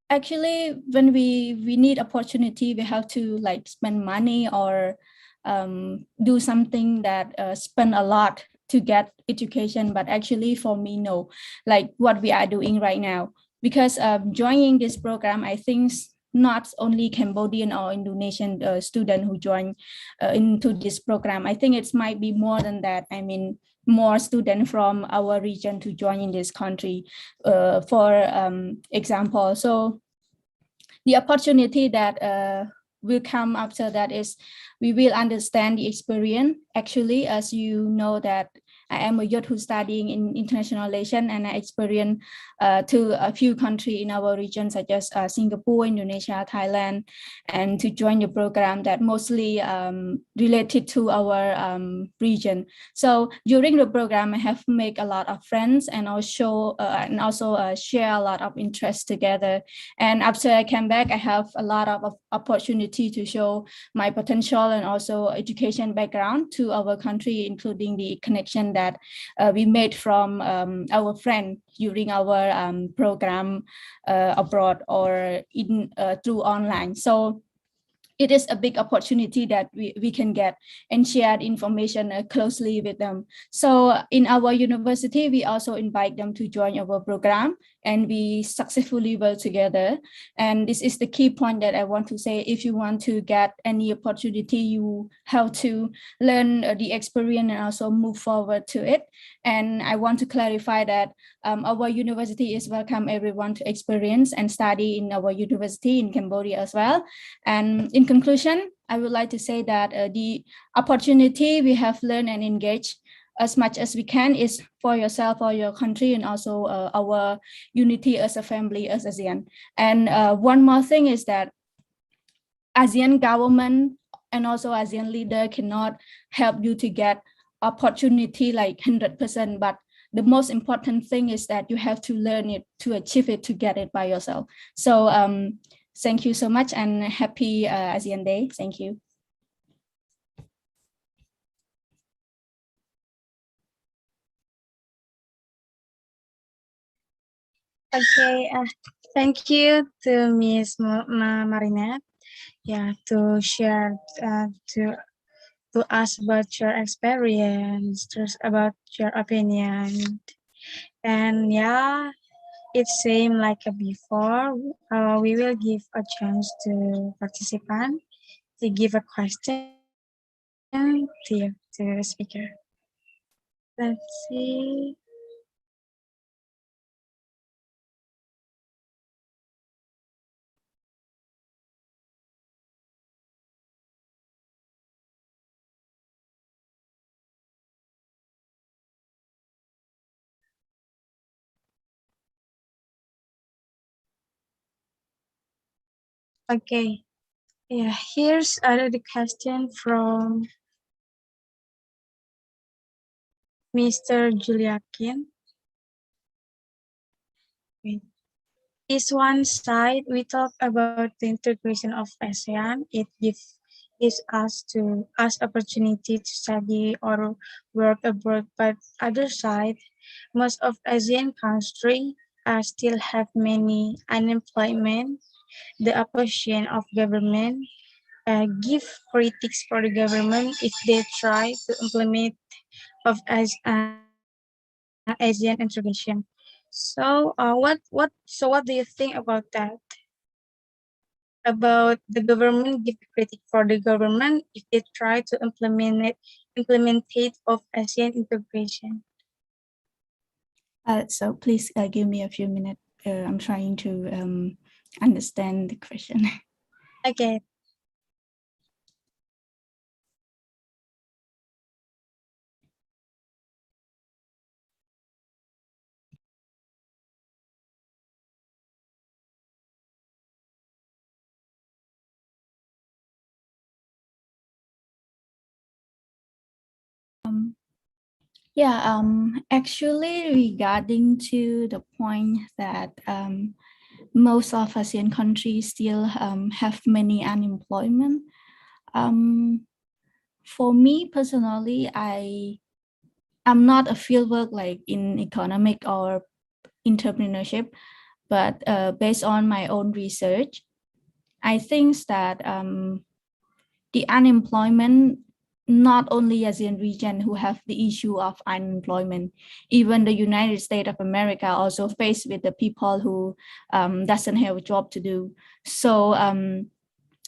actually when we need opportunity, we have to like spend money or do something that spend a lot to get education. But actually for me, no, like what we are doing right now, because joining this program, I think not only Cambodian or Indonesian student who join into this program. I think it might be more than that. I mean, more students from our region to join in this country, for example. So the opportunity that will come after that is we will understand the experience. Actually, as you know that I am a youth who's studying in international relations, and I experience to a few countries in our region, such as Singapore, Indonesia, Thailand, and to join the program that mostly related to our region. So during the program, I have made a lot of friends and also share a lot of interests together. And after I came back, I have a lot of opportunity to show my potential and also education background to our country, including the connection that we made from our friend during our program abroad or in through online. So it is a big opportunity that we can get and share information closely with them. So in our university, we also invite them to join our program, and we successfully work together. And this is the key point that I want to say. If you want to get any opportunity, you have to learn the experience and also move forward to it. And I want to clarify that our university is welcome everyone to experience and study in our university in Cambodia as well. And in conclusion, I would like to say that the opportunity we have learned and engaged as much as we can is for yourself, for your country, and also our unity as a family, as ASEAN. And one more thing is that ASEAN government and also ASEAN leader cannot help you to get opportunity like 100%, but the most important thing is that you have to learn it, to achieve it, to get it by yourself. So thank you so much, and happy ASEAN Day. Thank you. Okay, thank you to Ms. Marinette, yeah, to share to us about your experience, just about your opinion. And yeah, it seemed like before, we will give a chance to participant to give a question to the speaker. Let's see. Okay, yeah, here's the question from Mr. Juliakin. Is one side we talk about the integration of ASEAN, it gives us opportunity to study or work abroad, but other side, most of ASEAN countries still have many unemployment the opposition of government, give critics for the government if they try to implement of Asian integration. So, what do you think about that? About the government give critic for the government if they try to implementate of Asian integration. So please give me a few minutes. I'm trying to understand the question. Okay. Yeah, actually regarding to the point that most of ASEAN countries still have many unemployment. For me personally, I'm not a fieldwork like in economic or entrepreneurship, but based on my own research, I think that the unemployment, not only ASEAN region who have the issue of unemployment, even the United States of America also faced with the people who doesn't have a job to do. So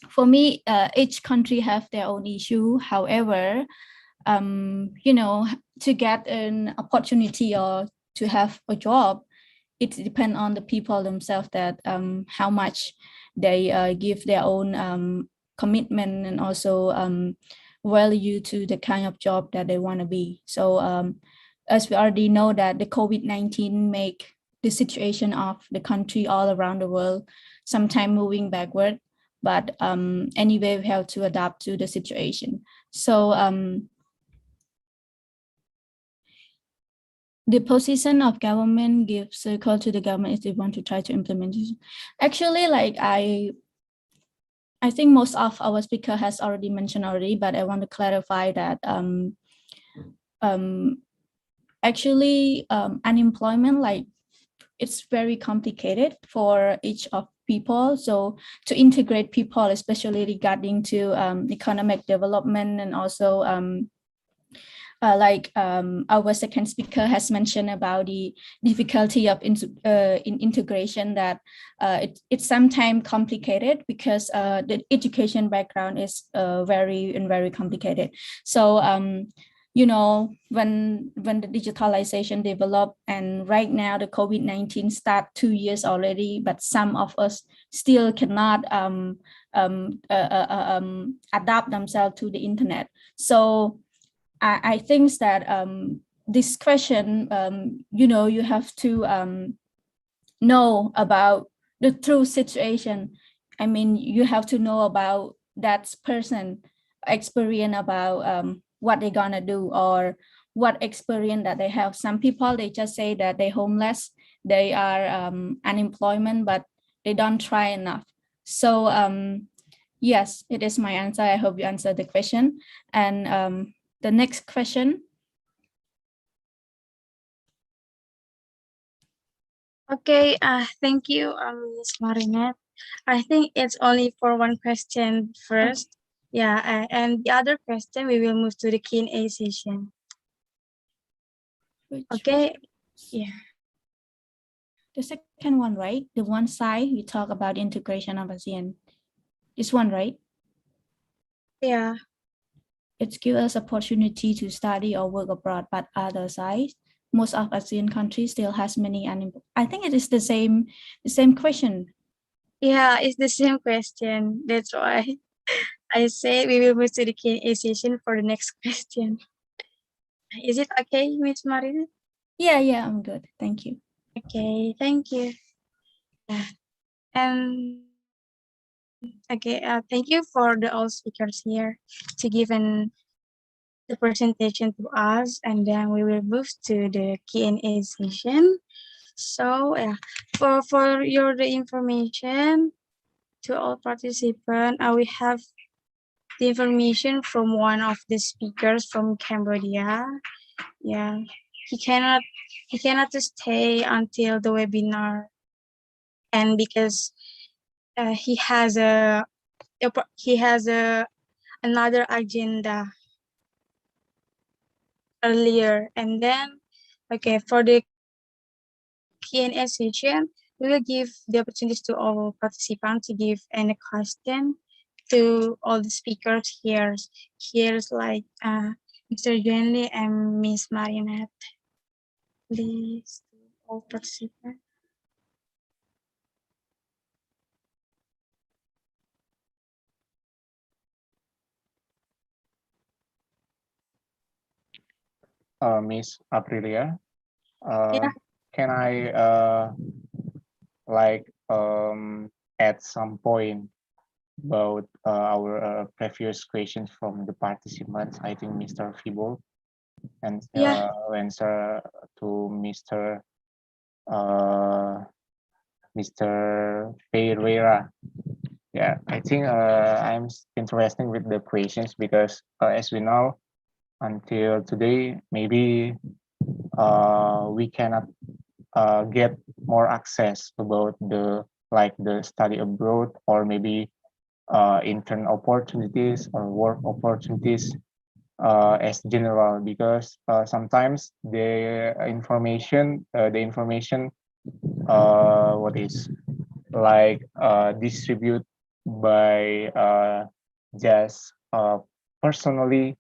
for me, each country have their own issue. However, you know, to get an opportunity or to have a job, it depends on the people themselves that how much they give their own commitment and also value to the kind of job that they want to be. So as we already know that the COVID-19 make the situation of the country all around the world sometimes moving backward, but anyway we have to adapt to the situation. So the position of government gives circle to the government if they want to try to implement it. Actually, like I think most of our speaker has already mentioned already, but I want to clarify that actually unemployment, like it's very complicated for each of people. So to integrate people, especially regarding to economic development and also our second speaker has mentioned about the difficulty of in integration, that it's sometimes complicated because the education background is very complicated. So you know, when the digitalization developed, and right now the COVID-19 start 2 years already, but some of us still cannot adapt themselves to the internet. So I think that this question, you know, you have to know about the true situation. I mean, you have to know about that person experience about what they're gonna do or what experience that they have. Some people, they just say that they're homeless, they are unemployment, but they don't try enough. So yes, it is my answer. I hope you answered the question. And the next question. Okay, thank you, Ms. Marinette. I think it's only for one question first. Yeah, and the other question, we will move to the Q&A session. Okay, yeah. The second one, right? The one side we talk about integration of ASEAN. This one, right? Yeah. It gives us opportunity to study or work abroad, but other side, most of ASEAN countries still has many unemployed. I think it is the same question. Yeah, it's the same question. That's why I say we will move to the Q&A session for the next question. Is it okay, Ms. Marina? Yeah, I'm good. Thank you. Okay, thank you. Yeah. Okay, thank you for the all speakers here to give the presentation to us, and then we will move to the Q&A session. So yeah, for your the information to all participants, we have the information from one of the speakers from Cambodia. Yeah, he cannot stay until the webinar, and because he has another agenda earlier, and then okay, for the Q&A session, we will give the opportunities to all participants to give any question to all the speakers here. Here's like Mr. Jenny and Miss Marionette. Please, to all participants. Miss Aprilia, Yeah. can I like add some point about our previous questions from the participants? I think Mr. Fibo and Yeah. answer to Mr. Ferreira. Yeah, I think I'm interested with the questions because as we know, until today, maybe we cannot get more access about the study abroad or maybe intern opportunities or work opportunities as general because sometimes the information what is like distribute by just personally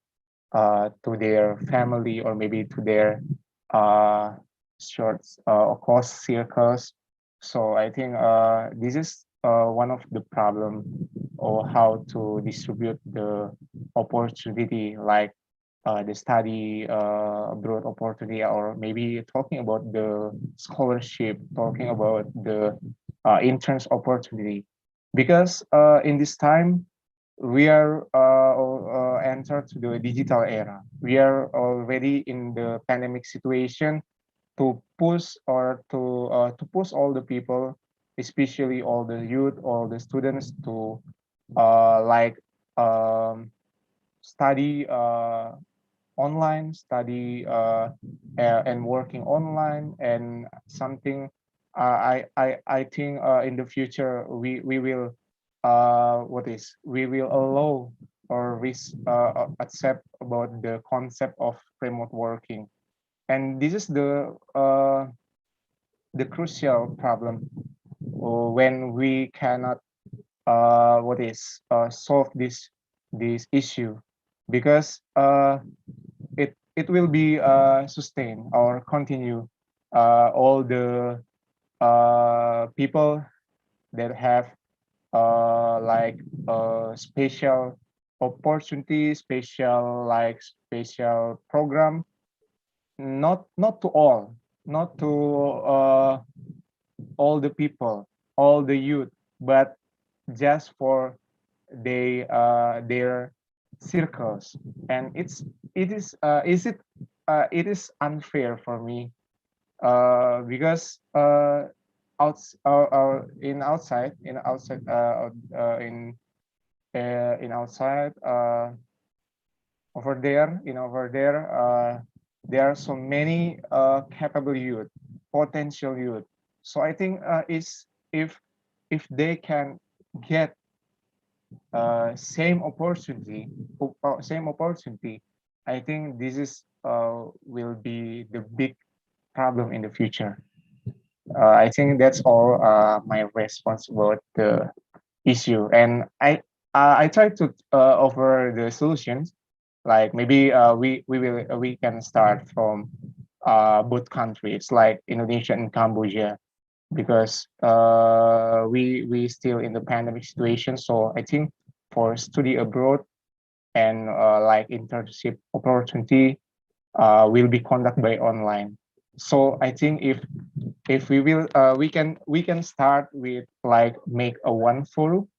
to their family or maybe to their short close circles. So I think this is one of the problem or how to distribute the opportunity like the study abroad opportunity or maybe talking about the scholarship, talking about the interns opportunity. Because in this time, we are entered to the digital era. We are already in the pandemic situation to push or to push all the people, especially all the youth, all the students to like study online, study and working online, and something I think in the future we will we will allow or accept about the concept of remote working, and this is the crucial problem when we cannot solve this issue because it will be sustain or continue all the people that have special opportunity, special program, not to all, not to all the people, all the youth, but just for their circles, and it is unfair for me because in outside in outside over there are so many capable youth, potential youth. So I think is if they can get same opportunity, I think this is will be the big problem in the future. I think that's all my response about the issue, and I try to offer the solutions. Like maybe we can start from both countries, like Indonesia and Cambodia, because we still in the pandemic situation. So I think for study abroad and like internship opportunity will be conducted by online. So I think if we will we can start with like make a one forum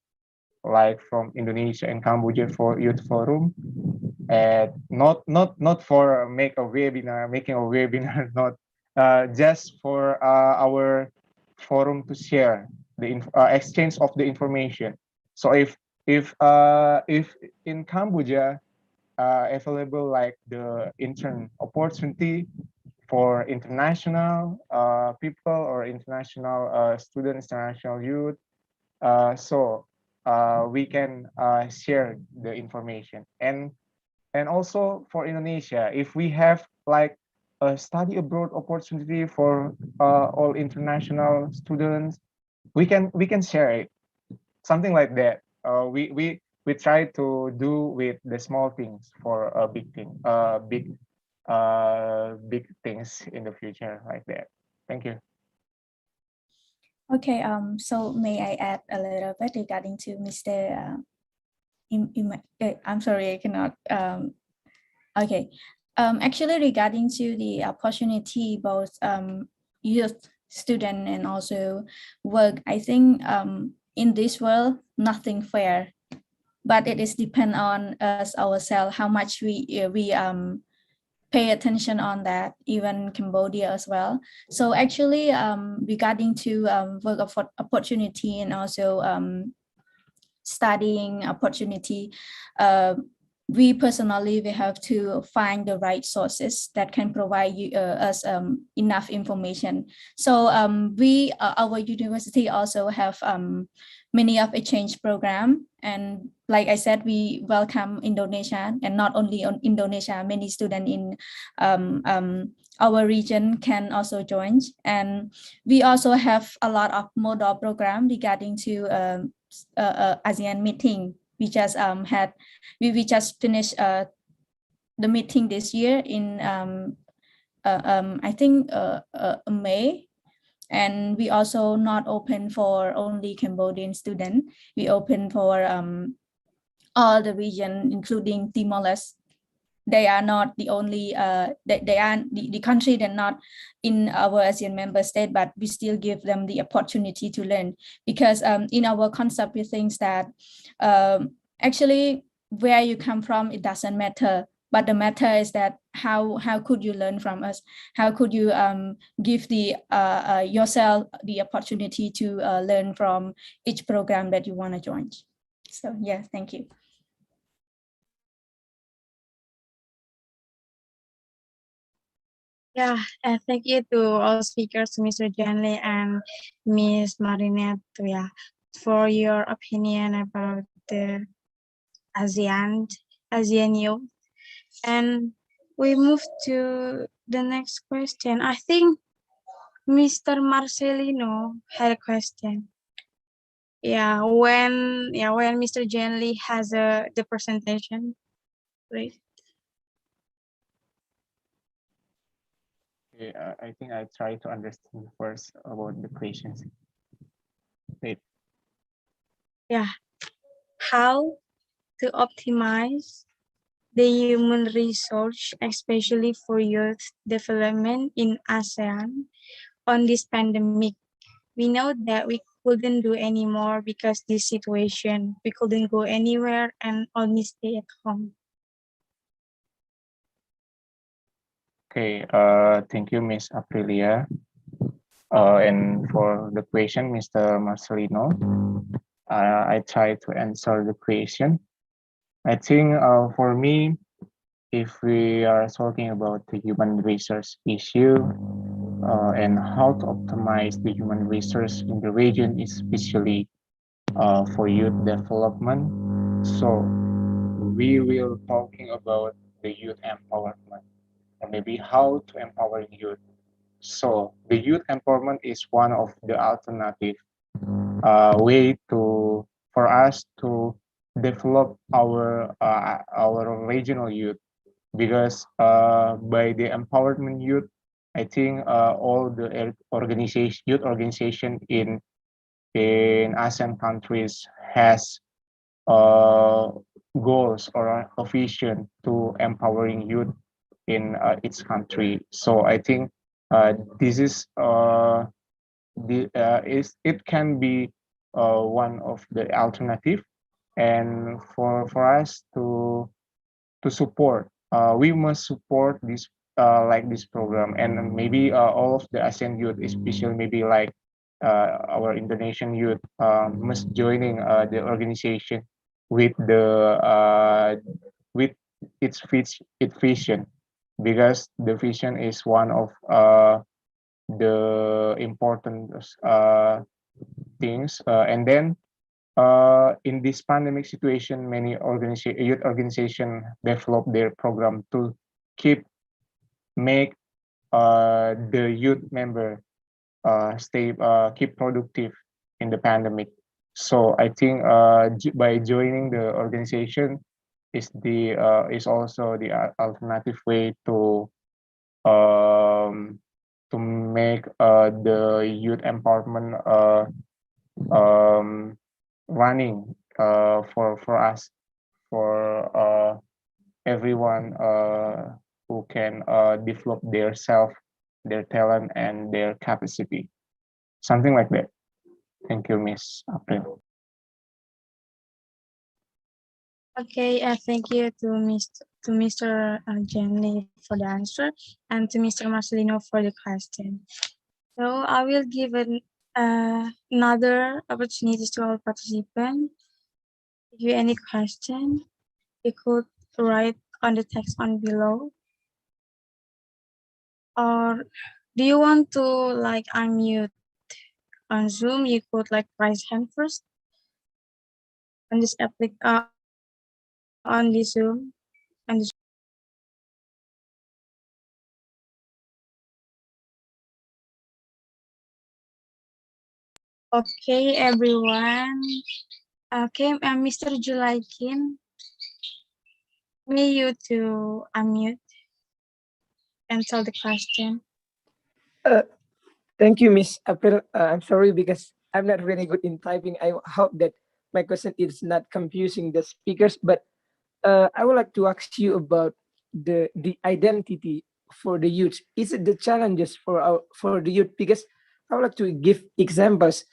like from Indonesia and Cambodia for youth forum, and not for making a webinar, not just for our forum to share the exchange of the information. So if in Cambodia available like the intern opportunity for international people or international students, international youth, so we can share the information. And also for Indonesia, if we have like a study abroad opportunity for all international students, we can share it, something like that. We try to do with the small things for a big thing, big things in the future, like that. Thank you. Okay, so may I add a little bit regarding to Mr. I'm sorry, I cannot. Okay, actually regarding to the opportunity, both youth, student, and also work, I think in this world, nothing fair, but it is depend on us ourselves, how much we pay attention on that, even Cambodia as well. So actually, regarding to work opportunity and also studying opportunity, we personally we have to find the right sources that can provide you, us enough information. So we our university also have many of exchange program, and like I said, we welcome Indonesia, and not only on Indonesia, many students in our region can also join, and we also have a lot of model program regarding to ASEAN meeting. We just we just finished the meeting this year in I think May, and we also not open for only Cambodian student. We open for all the region, including Timor-Leste. They are not the only they are the country that not in our ASEAN member state, but we still give them the opportunity to learn, because in our concept we think that actually where you come from, it doesn't matter, but the matter is that how could you learn from us, how could you give the yourself the opportunity to learn from each program that you want to join. So yeah, thank you. Yeah, thank you to all speakers, Mr. Janley and Ms. Marinette, yeah, for your opinion about the ASEAN youth. And we move to the next question. I think Mr. Marcelino had a question. Yeah, when Mr. Janley has the presentation, please. Okay, I think I try to understand first about the questions. Wait. Yeah, how to optimize the human resource, especially for youth development in ASEAN on this pandemic. We know that we couldn't do anymore because this situation, we couldn't go anywhere and only stay at home. Okay, thank you, Miss Aprilia. And for the question, Mr. Marcelino, I try to answer the question. I think for me, if we are talking about the human resource issue and how to optimize the human resource in the region, especially for youth development, so we will talking about the youth empowerment and maybe how to empower youth. So the youth empowerment is one of the alternative way for us to develop our regional youth, because by the empowerment youth, I think all the youth organization in ASEAN countries has goals or a vision to empowering youth in its country. So I think this is it can be one of the alternative, and for us to support, we must support this like this program, and maybe all of the ASEAN youth, especially maybe like our Indonesian youth, must joining the organization with the with its vision, because the vision is one of the important things, and then in this pandemic situation, many youth organization develop their program to make the youth member keep productive in the pandemic. So I think by joining the organization is also the alternative way to make the youth empowerment running for us, for everyone who can develop their talent and their capacity, something like that. Thank you, Miss April. Okay, thank you to Mr. Jenny for the answer and to Mr. Marcelino for the question. So I will give another opportunity to all participants. If you have any question, you could write on the text on below. Or do you want to like unmute on Zoom? You could like raise hand first on this on the Zoom. Okay, everyone. Okay, Mr. Julaikin, may you to unmute and tell the question. Thank you, Miss April. I'm sorry because I'm not really good in typing. I hope that my question is not confusing the speakers, but I would like to ask you about the identity for the youth. Is it the challenges for the youth? Because I would like to give examples.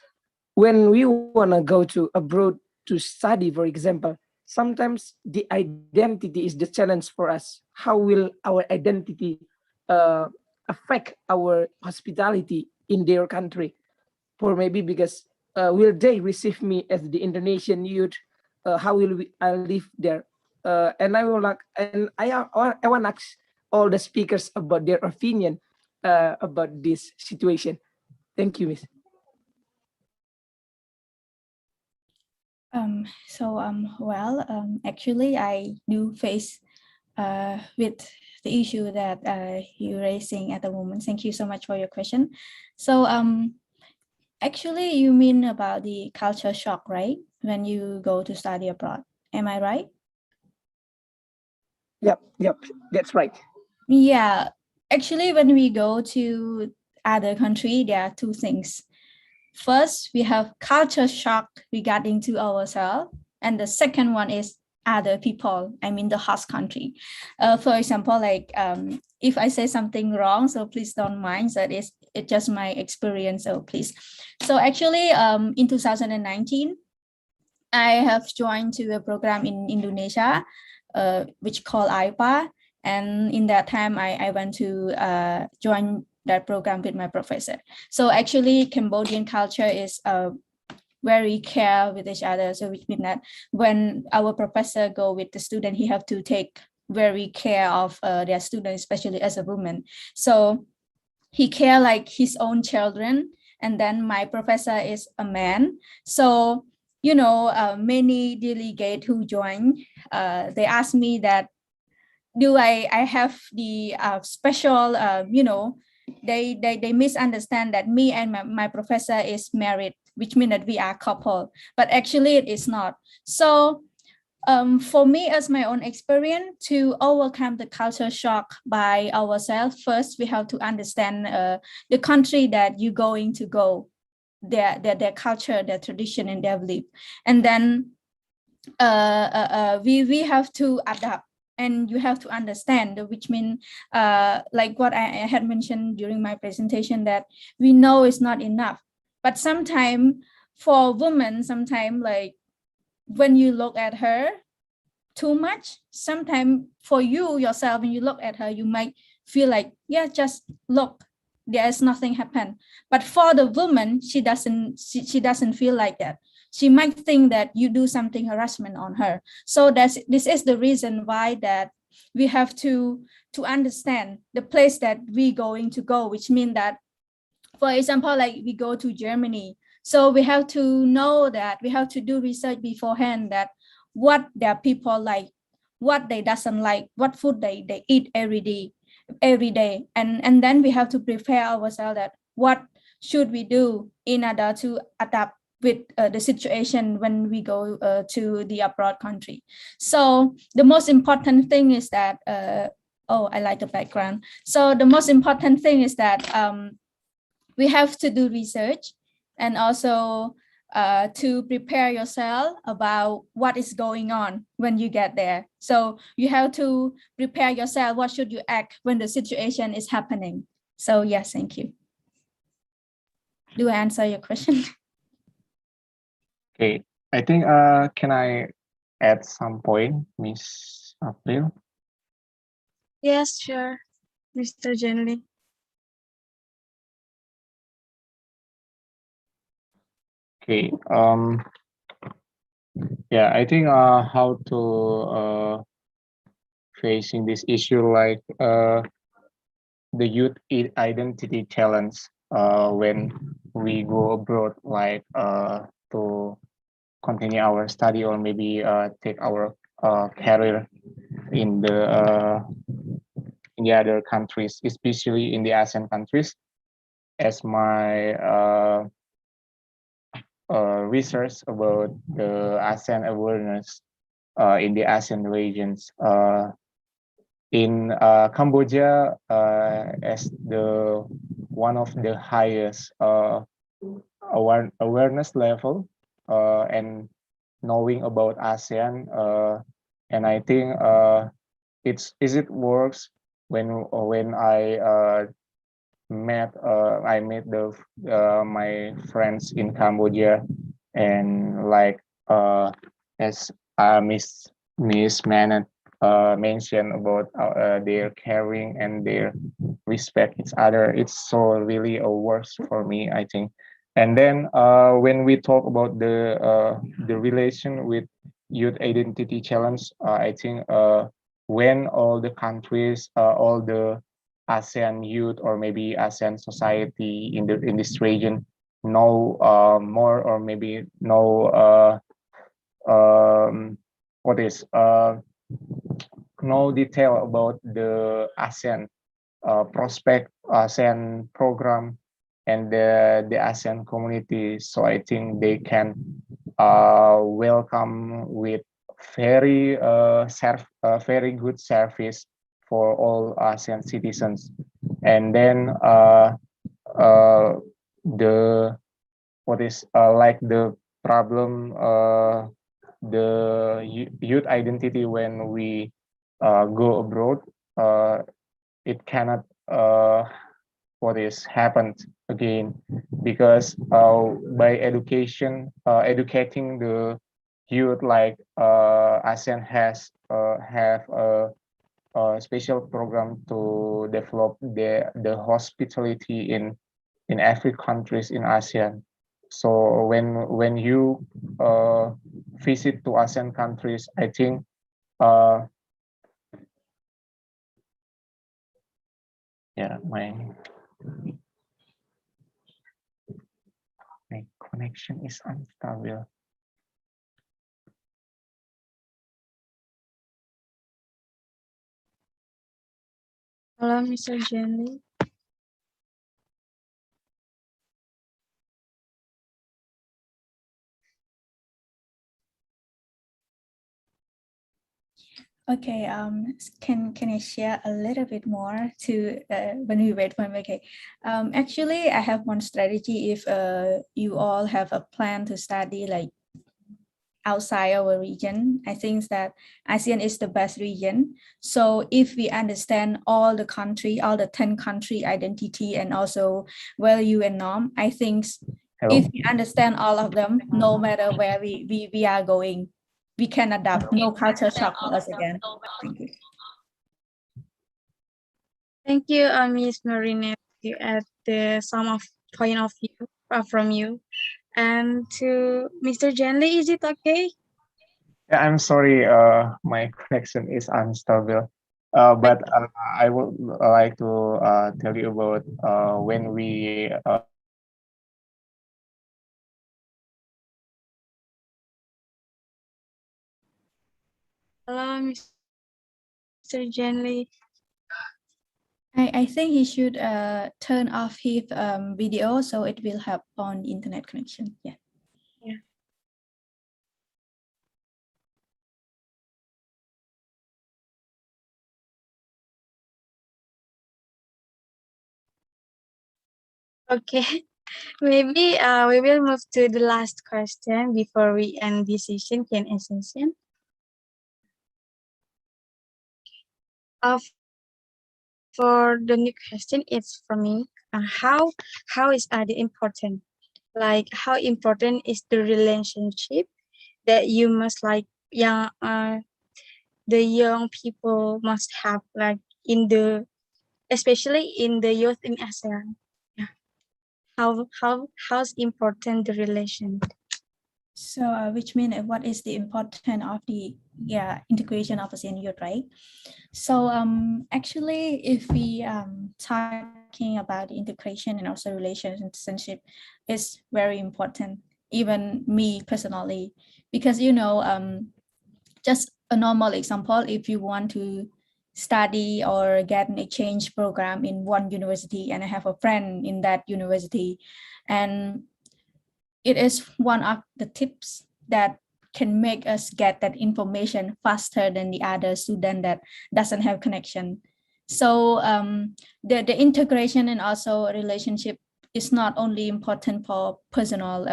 When we wanna go to abroad to study, for example, sometimes the identity is the challenge for us. How will our identity affect our hospitality in their country? For maybe because will they receive me as the Indonesian youth? How will I live there? And I will I want to ask all the speakers about their opinion about this situation. Thank you, Miss. Actually, I do face with the issue that you're raising at the moment. Thank you so much for your question. So actually, you mean about the culture shock, right? When you go to study abroad, am I right? Yep, that's right. Yeah, actually, when we go to other country, there are two things. First, we have culture shock regarding to ourselves, and the second one is other people, I mean the host country. For example, like if I say something wrong, so please don't mind, that it's just my experience, so please. So actually in 2019, I have joined to a program in Indonesia, which called IPA. And in that time, I went to join that program with my professor. So actually Cambodian culture is very care with each other. So which means that when our professor go with the student, he have to take very care of their students, especially as a woman. So he care like his own children. And then my professor is a man. So, you know, many delegates who join, they ask me that, do I have the special, you know, they misunderstand that me and my professor is married, which means that we are a couple, but actually it is not. So for me, as my own experience, to overcome the culture shock by ourselves, first we have to understand the country that you're going to go, their culture, their tradition, and their belief, and then we have to adapt. And you have to understand, which means like what I had mentioned during my presentation, that we know it's not enough. But sometimes for women, sometimes like when you look at her too much, sometimes for you yourself, when you look at her, you might feel like, yeah, just look, there's nothing happen. But for the woman, she doesn't feel like that. She might think that you do something harassment on her. So this is the reason why that we have to understand the place that we going to go, which means that, for example, like we go to Germany. So we have to know that we have to do research beforehand that what their people like, what they doesn't like, what food they eat every day. And then we have to prepare ourselves that what should we do in order to adapt with the situation when we go to the abroad country. So the most important thing is that, oh, I like the background. So the most important thing is that we have to do research and also to prepare yourself about what is going on when you get there. So you have to prepare yourself, what should you act when the situation is happening. So yes, thank you. Do I answer your question? Okay, I think can I add some point, Miss April? Yes, sure, Mr. Jenly. Okay, yeah, I think how to facing this issue like the youth identity challenge when we go abroad, like to continue our study or maybe take our career in the other countries, especially in the ASEAN countries. As my research about the ASEAN awareness in the ASEAN regions. In Cambodia, as the one of the highest awareness level and knowing about ASEAN, and I think it works when I met my friends in Cambodia, and like as Miss Manet mentioned about their caring and their respect each other. It's so really a works for me, I think. And then when we talk about the relation with youth identity challenge, I think when all the countries, all the ASEAN youth or maybe ASEAN society in this region know more or maybe know what is no detail about the ASEAN prospect, ASEAN program, and the ASEAN community. So I think they can welcome with very good service for all ASEAN citizens. And then the what is like the problem the youth identity when we go abroad, it cannot what is happened again, because by educating the youth, like ASEAN has have a special program to develop the hospitality in every countries in ASEAN. So when you visit to ASEAN countries, I think yeah, my connection is unstable. Hello, Mr. Jenly. Okay, can I share a little bit more to when we wait for him? Okay, actually, I have one strategy. If you all have a plan to study like outside our region, I think that ASEAN is the best region. So if we understand all the country, all the 10 country identity and also value and norm, I think Hello? if we understand all of them, no matter where we are going, we can adapt. No culture shock for us again. Thank you. Thank you, Ms. Marine, to add some of point of view from you. And to Mr. Jenly, is it okay? Yeah, I'm sorry, my connection is unstable. But I would like to tell you about when we Hello, Mr. Jenly. I think he should turn off his video so it will help on internet connection. Yeah. Yeah. Okay, maybe we will move to the last question before we end this session, Q&A session. For the new question, it's for me. How is the important? Like how important is the relationship that you must like the young people must have like especially in the youth in ASEAN. Yeah. How's important the relation? So which means what is the importance of the integration of ASEAN youth, right? So actually, if we talking about integration and also relationship, is very important. Even me personally, because just a normal example, if you want to study or get an exchange program in one university, and I have a friend in that university, and it is one of the tips that can make us get that information faster than the other student that doesn't have connection. So the integration and also relationship is not only important for personal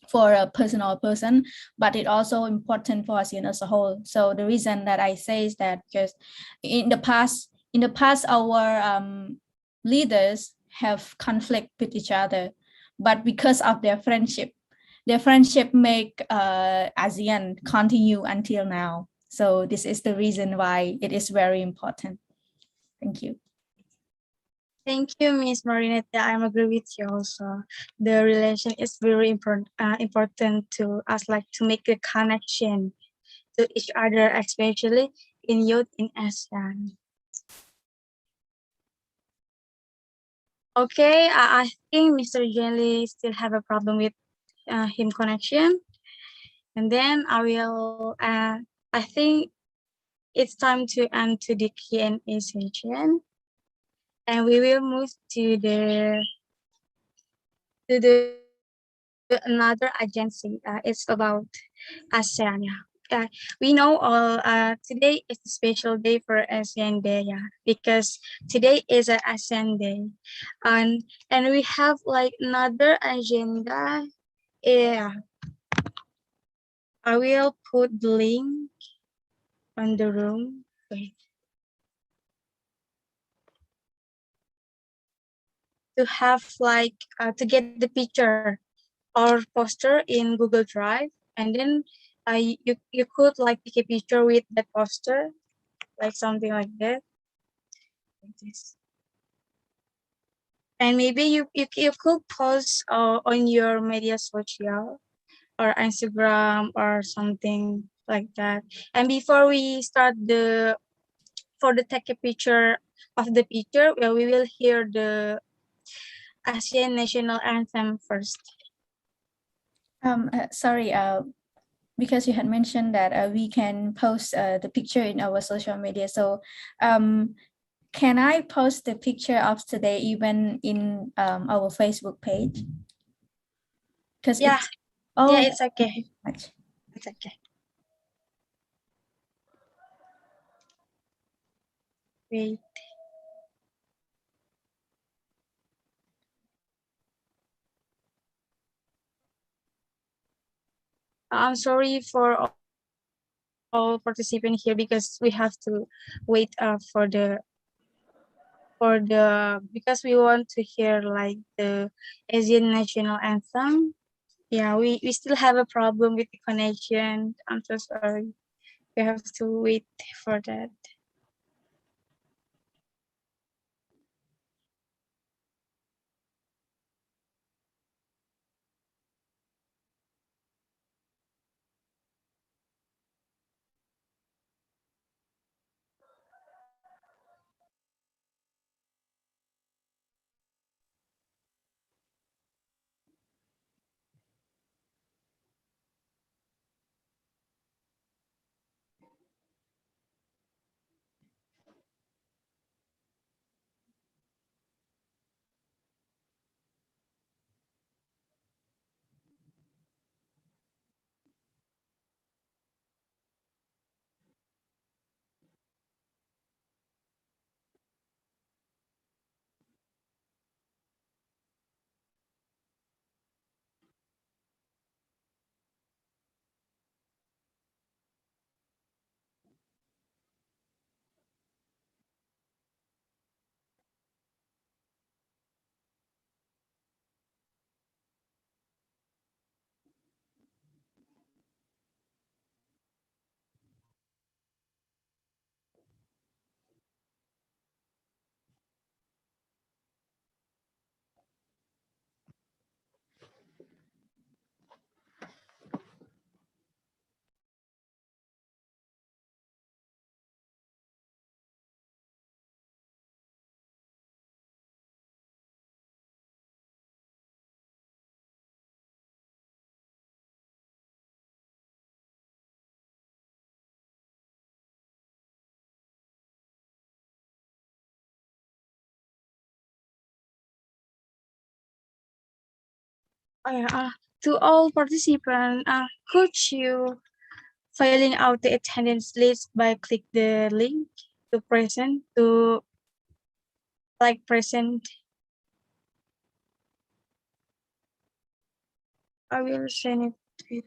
for a personal person, but it also important for ASEAN as a whole. So the reason that I say is that because in the past, our leaders have conflict with each other, but because of their friendship make ASEAN continue until now. So this is the reason why it is very important. Thank you. Thank you, Miss Marinette. I agree with you also. The relation is very important to us, like to make a connection to each other, especially in youth in ASEAN. Okay, I think Mr. Jelly still have a problem with him connection. And then I think it's time to end to the Q&A session. And we will move to another agency. It's about ASEAN. We know today is a special day for ASEAN Day, because today is an ASEAN Day, and we have like another agenda. Yeah, I will put the link on the room. Wait. To have like to get the picture or poster in Google Drive, and then you could like take a picture with that poster, like something like that, like this. And maybe you could post on your media social or Instagram or something like that. And before we start for the take a picture of the picture, we will hear the Asean National Anthem first. Sorry, because you had mentioned that we can post the picture in our social media. So can I post the picture of today even in our Facebook page? Because yeah, it's okay. It's okay. Wait. I'm sorry for all participants here because we have to wait because we want to hear like the Asian national anthem. Yeah, we still have a problem with the connection. I'm so sorry. We have to wait for that. To all participants, could you filling out the attendance list by click the link to present to present. I will send it to you.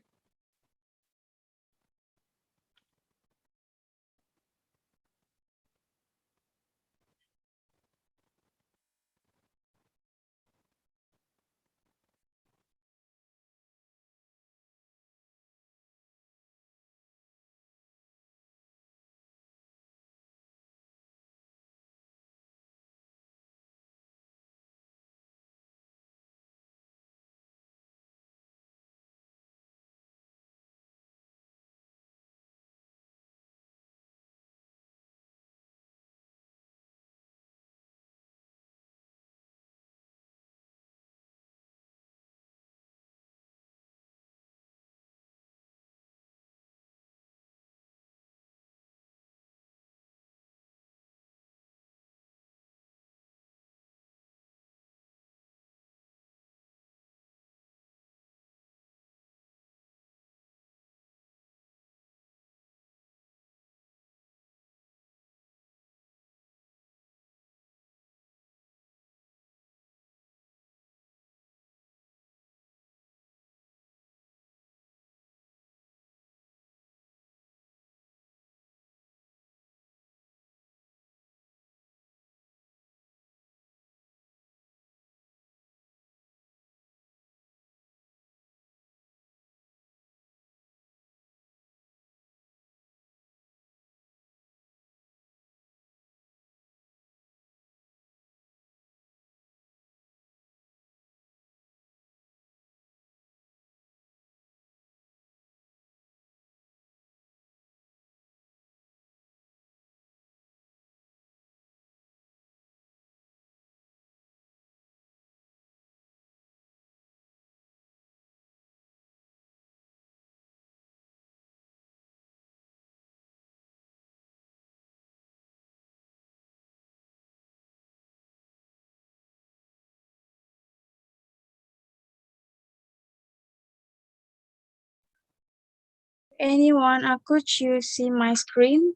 Anyone, could you see my screen?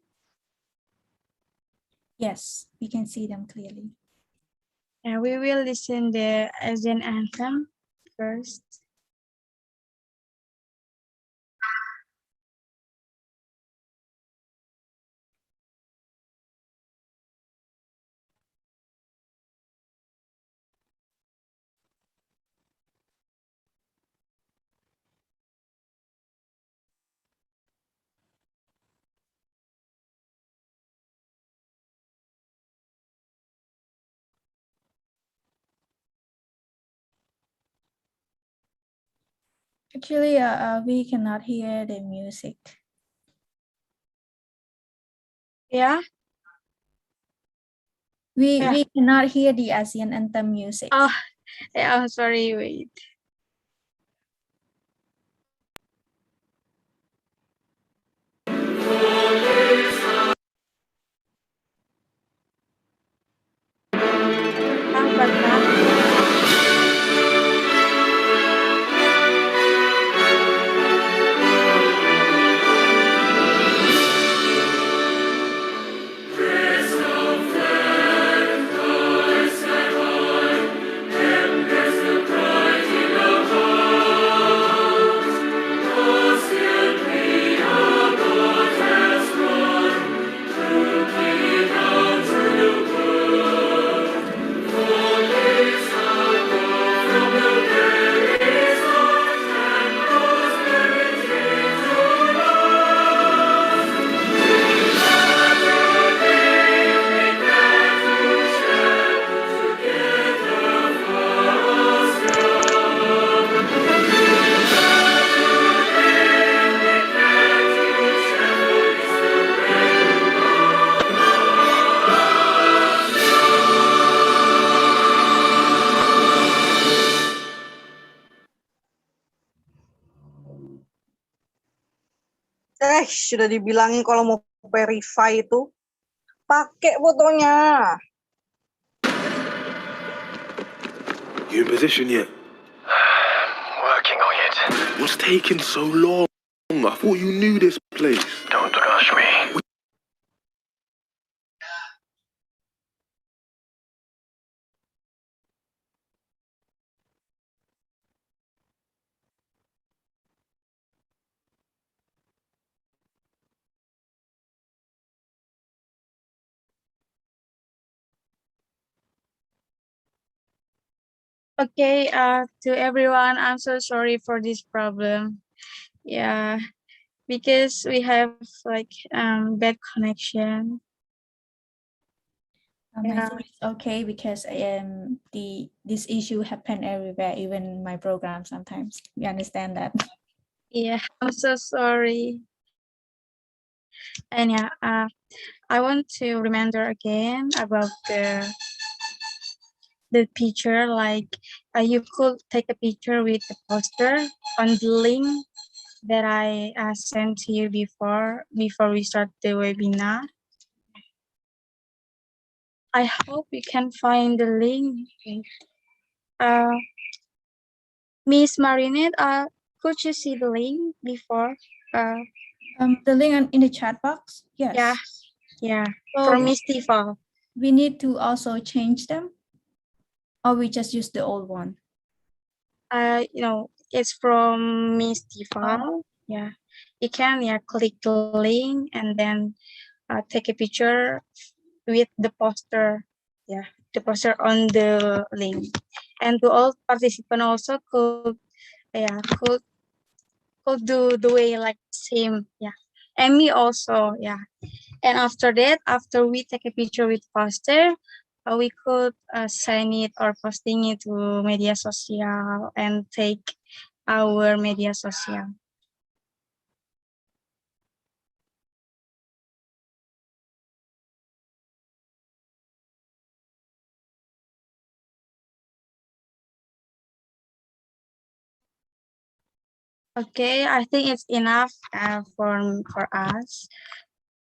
Yes, we can see them clearly. And we will listen the Asean Anthem first. Actually, we cannot hear the music. Yeah. We cannot hear the Asean Anthem music. Oh, yeah, sorry, wait. Sudah dibilangin kalau mau verify itu pakai fotonya. You in position yet? What's taking so long? I thought you knew this place. Don't rush me. Okay, to everyone, I'm so sorry for this problem. Yeah, because we have like bad connection. I think it's okay because this issue happen everywhere, even my program sometimes. We understand that. Yeah, I'm so sorry. And yeah, I want to reminder again about the picture. Like you could take a picture with the poster on the link that I sent to you before we start the webinar. I hope you can find the link. Miss Marinette, could you see the link before? The link in the chat box. Yes. Yeah. So From Miss Tifa. we need to also change them, or we just use the old one. It's from Miss Tifa. Yeah, you can click the link and then take a picture with the poster. Yeah, the poster on the link, and to all participants also could do the way like same. Yeah, and me also. Yeah, and after that, after we take a picture with poster, we could send it or posting it to media social and take our media social. Okay, I think it's enough for us.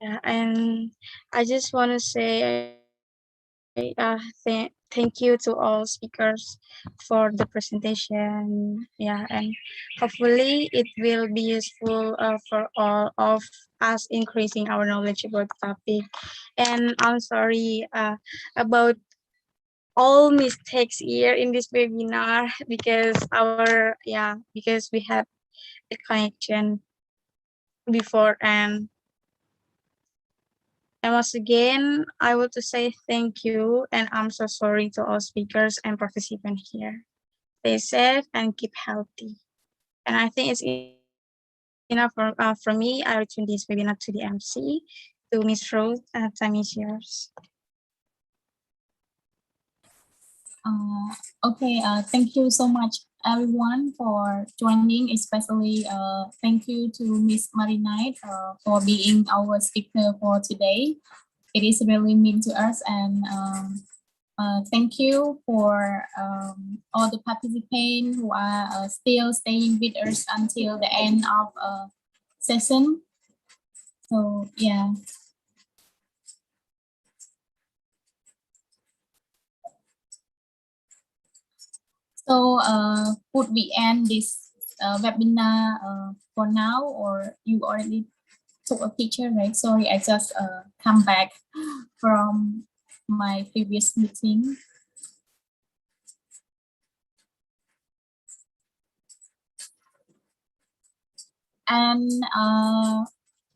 And I just want to say thank you to all speakers for the presentation. Yeah, and hopefully it will be useful for all of us increasing our knowledge about the topic. And I'm sorry about all mistakes here in this webinar because because we had the connection before. And once again, I want to say thank you, and I'm so sorry to all speakers and participants here. Stay safe and keep healthy. And I think it's enough for me. I return this webinar to the MC, to Ms. Rose. Time is yours. Okay, thank you so much everyone for joining, especially thank you to Miss Marinette for being our speaker for today. It is really mean to us, and thank you for all the participants who are still staying with us until the end of session. So yeah. So would we end this webinar for now, or you already took a picture, right? Sorry, I just come back from my previous meeting. And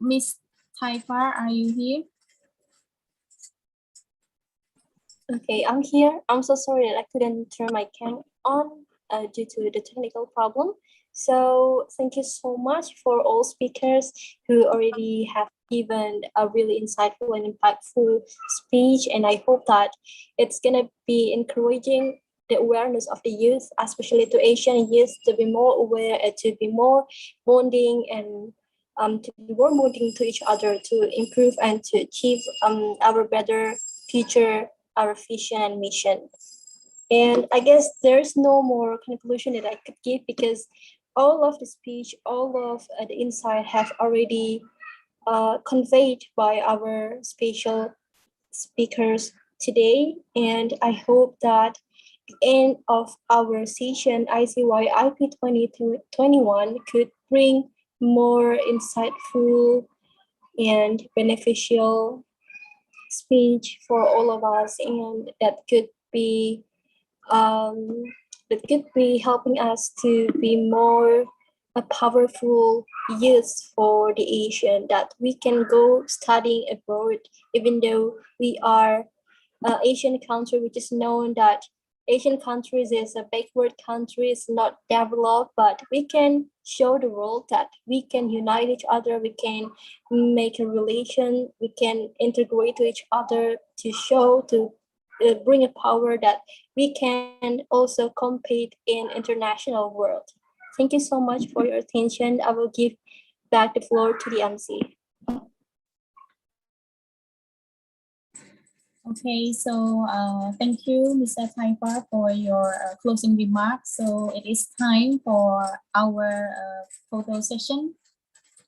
Miss Taifa, are you here? Okay, I'm here. I'm so sorry that I couldn't turn my camera on due to the technical problem. So thank you so much for all speakers who already have given a really insightful and impactful speech. And I hope that it's gonna be encouraging the awareness of the youth, especially to Asian youth, to be more aware and to be more bonding and to be more bonding to each other, to improve and to achieve our better future, our vision and mission. And I guess there's no more conclusion that I could give because all of the speech, all of the insight have already conveyed by our special speakers today. And I hope that end of our session, ICYIP 2021 could bring more insightful and beneficial speech for all of us, and that could be helping us to be more a powerful youth for the Asian, that we can go studying abroad, even though we are Asian country, which is known that Asian countries is a backward country, is not developed, but we can show the world that we can unite each other, we can make a relation, we can integrate to each other to show, to bring a power that we can also compete in international world. Thank you so much for your attention. I will give back the floor to the MC. Okay, so thank you, Mr. Taifa, for your closing remarks. So it is time for our photo session.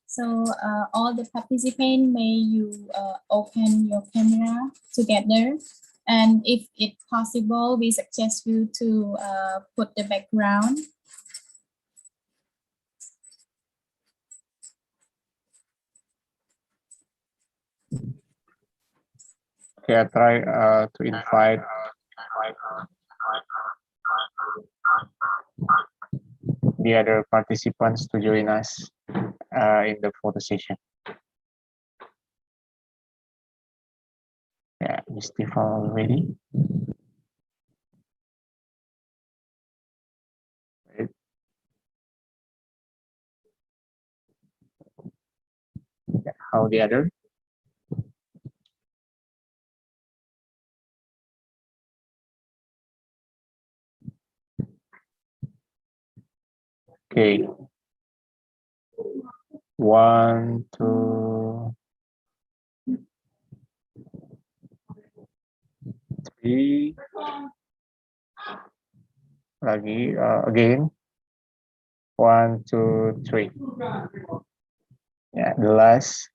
So all the participants, may you open your camera together. And if it's possible, we suggest you to put the background. Okay, I try to invite the other participants to join us in the photo session. Yeah, is Tifa ready? Right. Yeah, how the other? Okay. 1, 2, 3. Lagi again. 1, 2, 3. Yeah, the last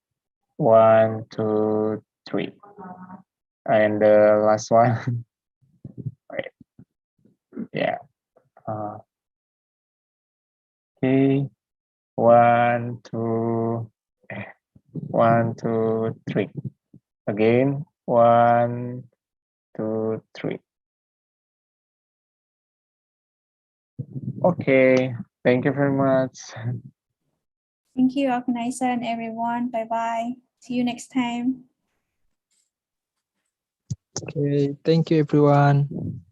1, 2, 3. And the last one. Wait. Yeah. Okay. 1, 2, 1, 2, 3. Again. 1, 2, 3. Okay. Thank you very much. Thank you, organizer and everyone. Bye-bye. See you next time. Okay, thank you everyone.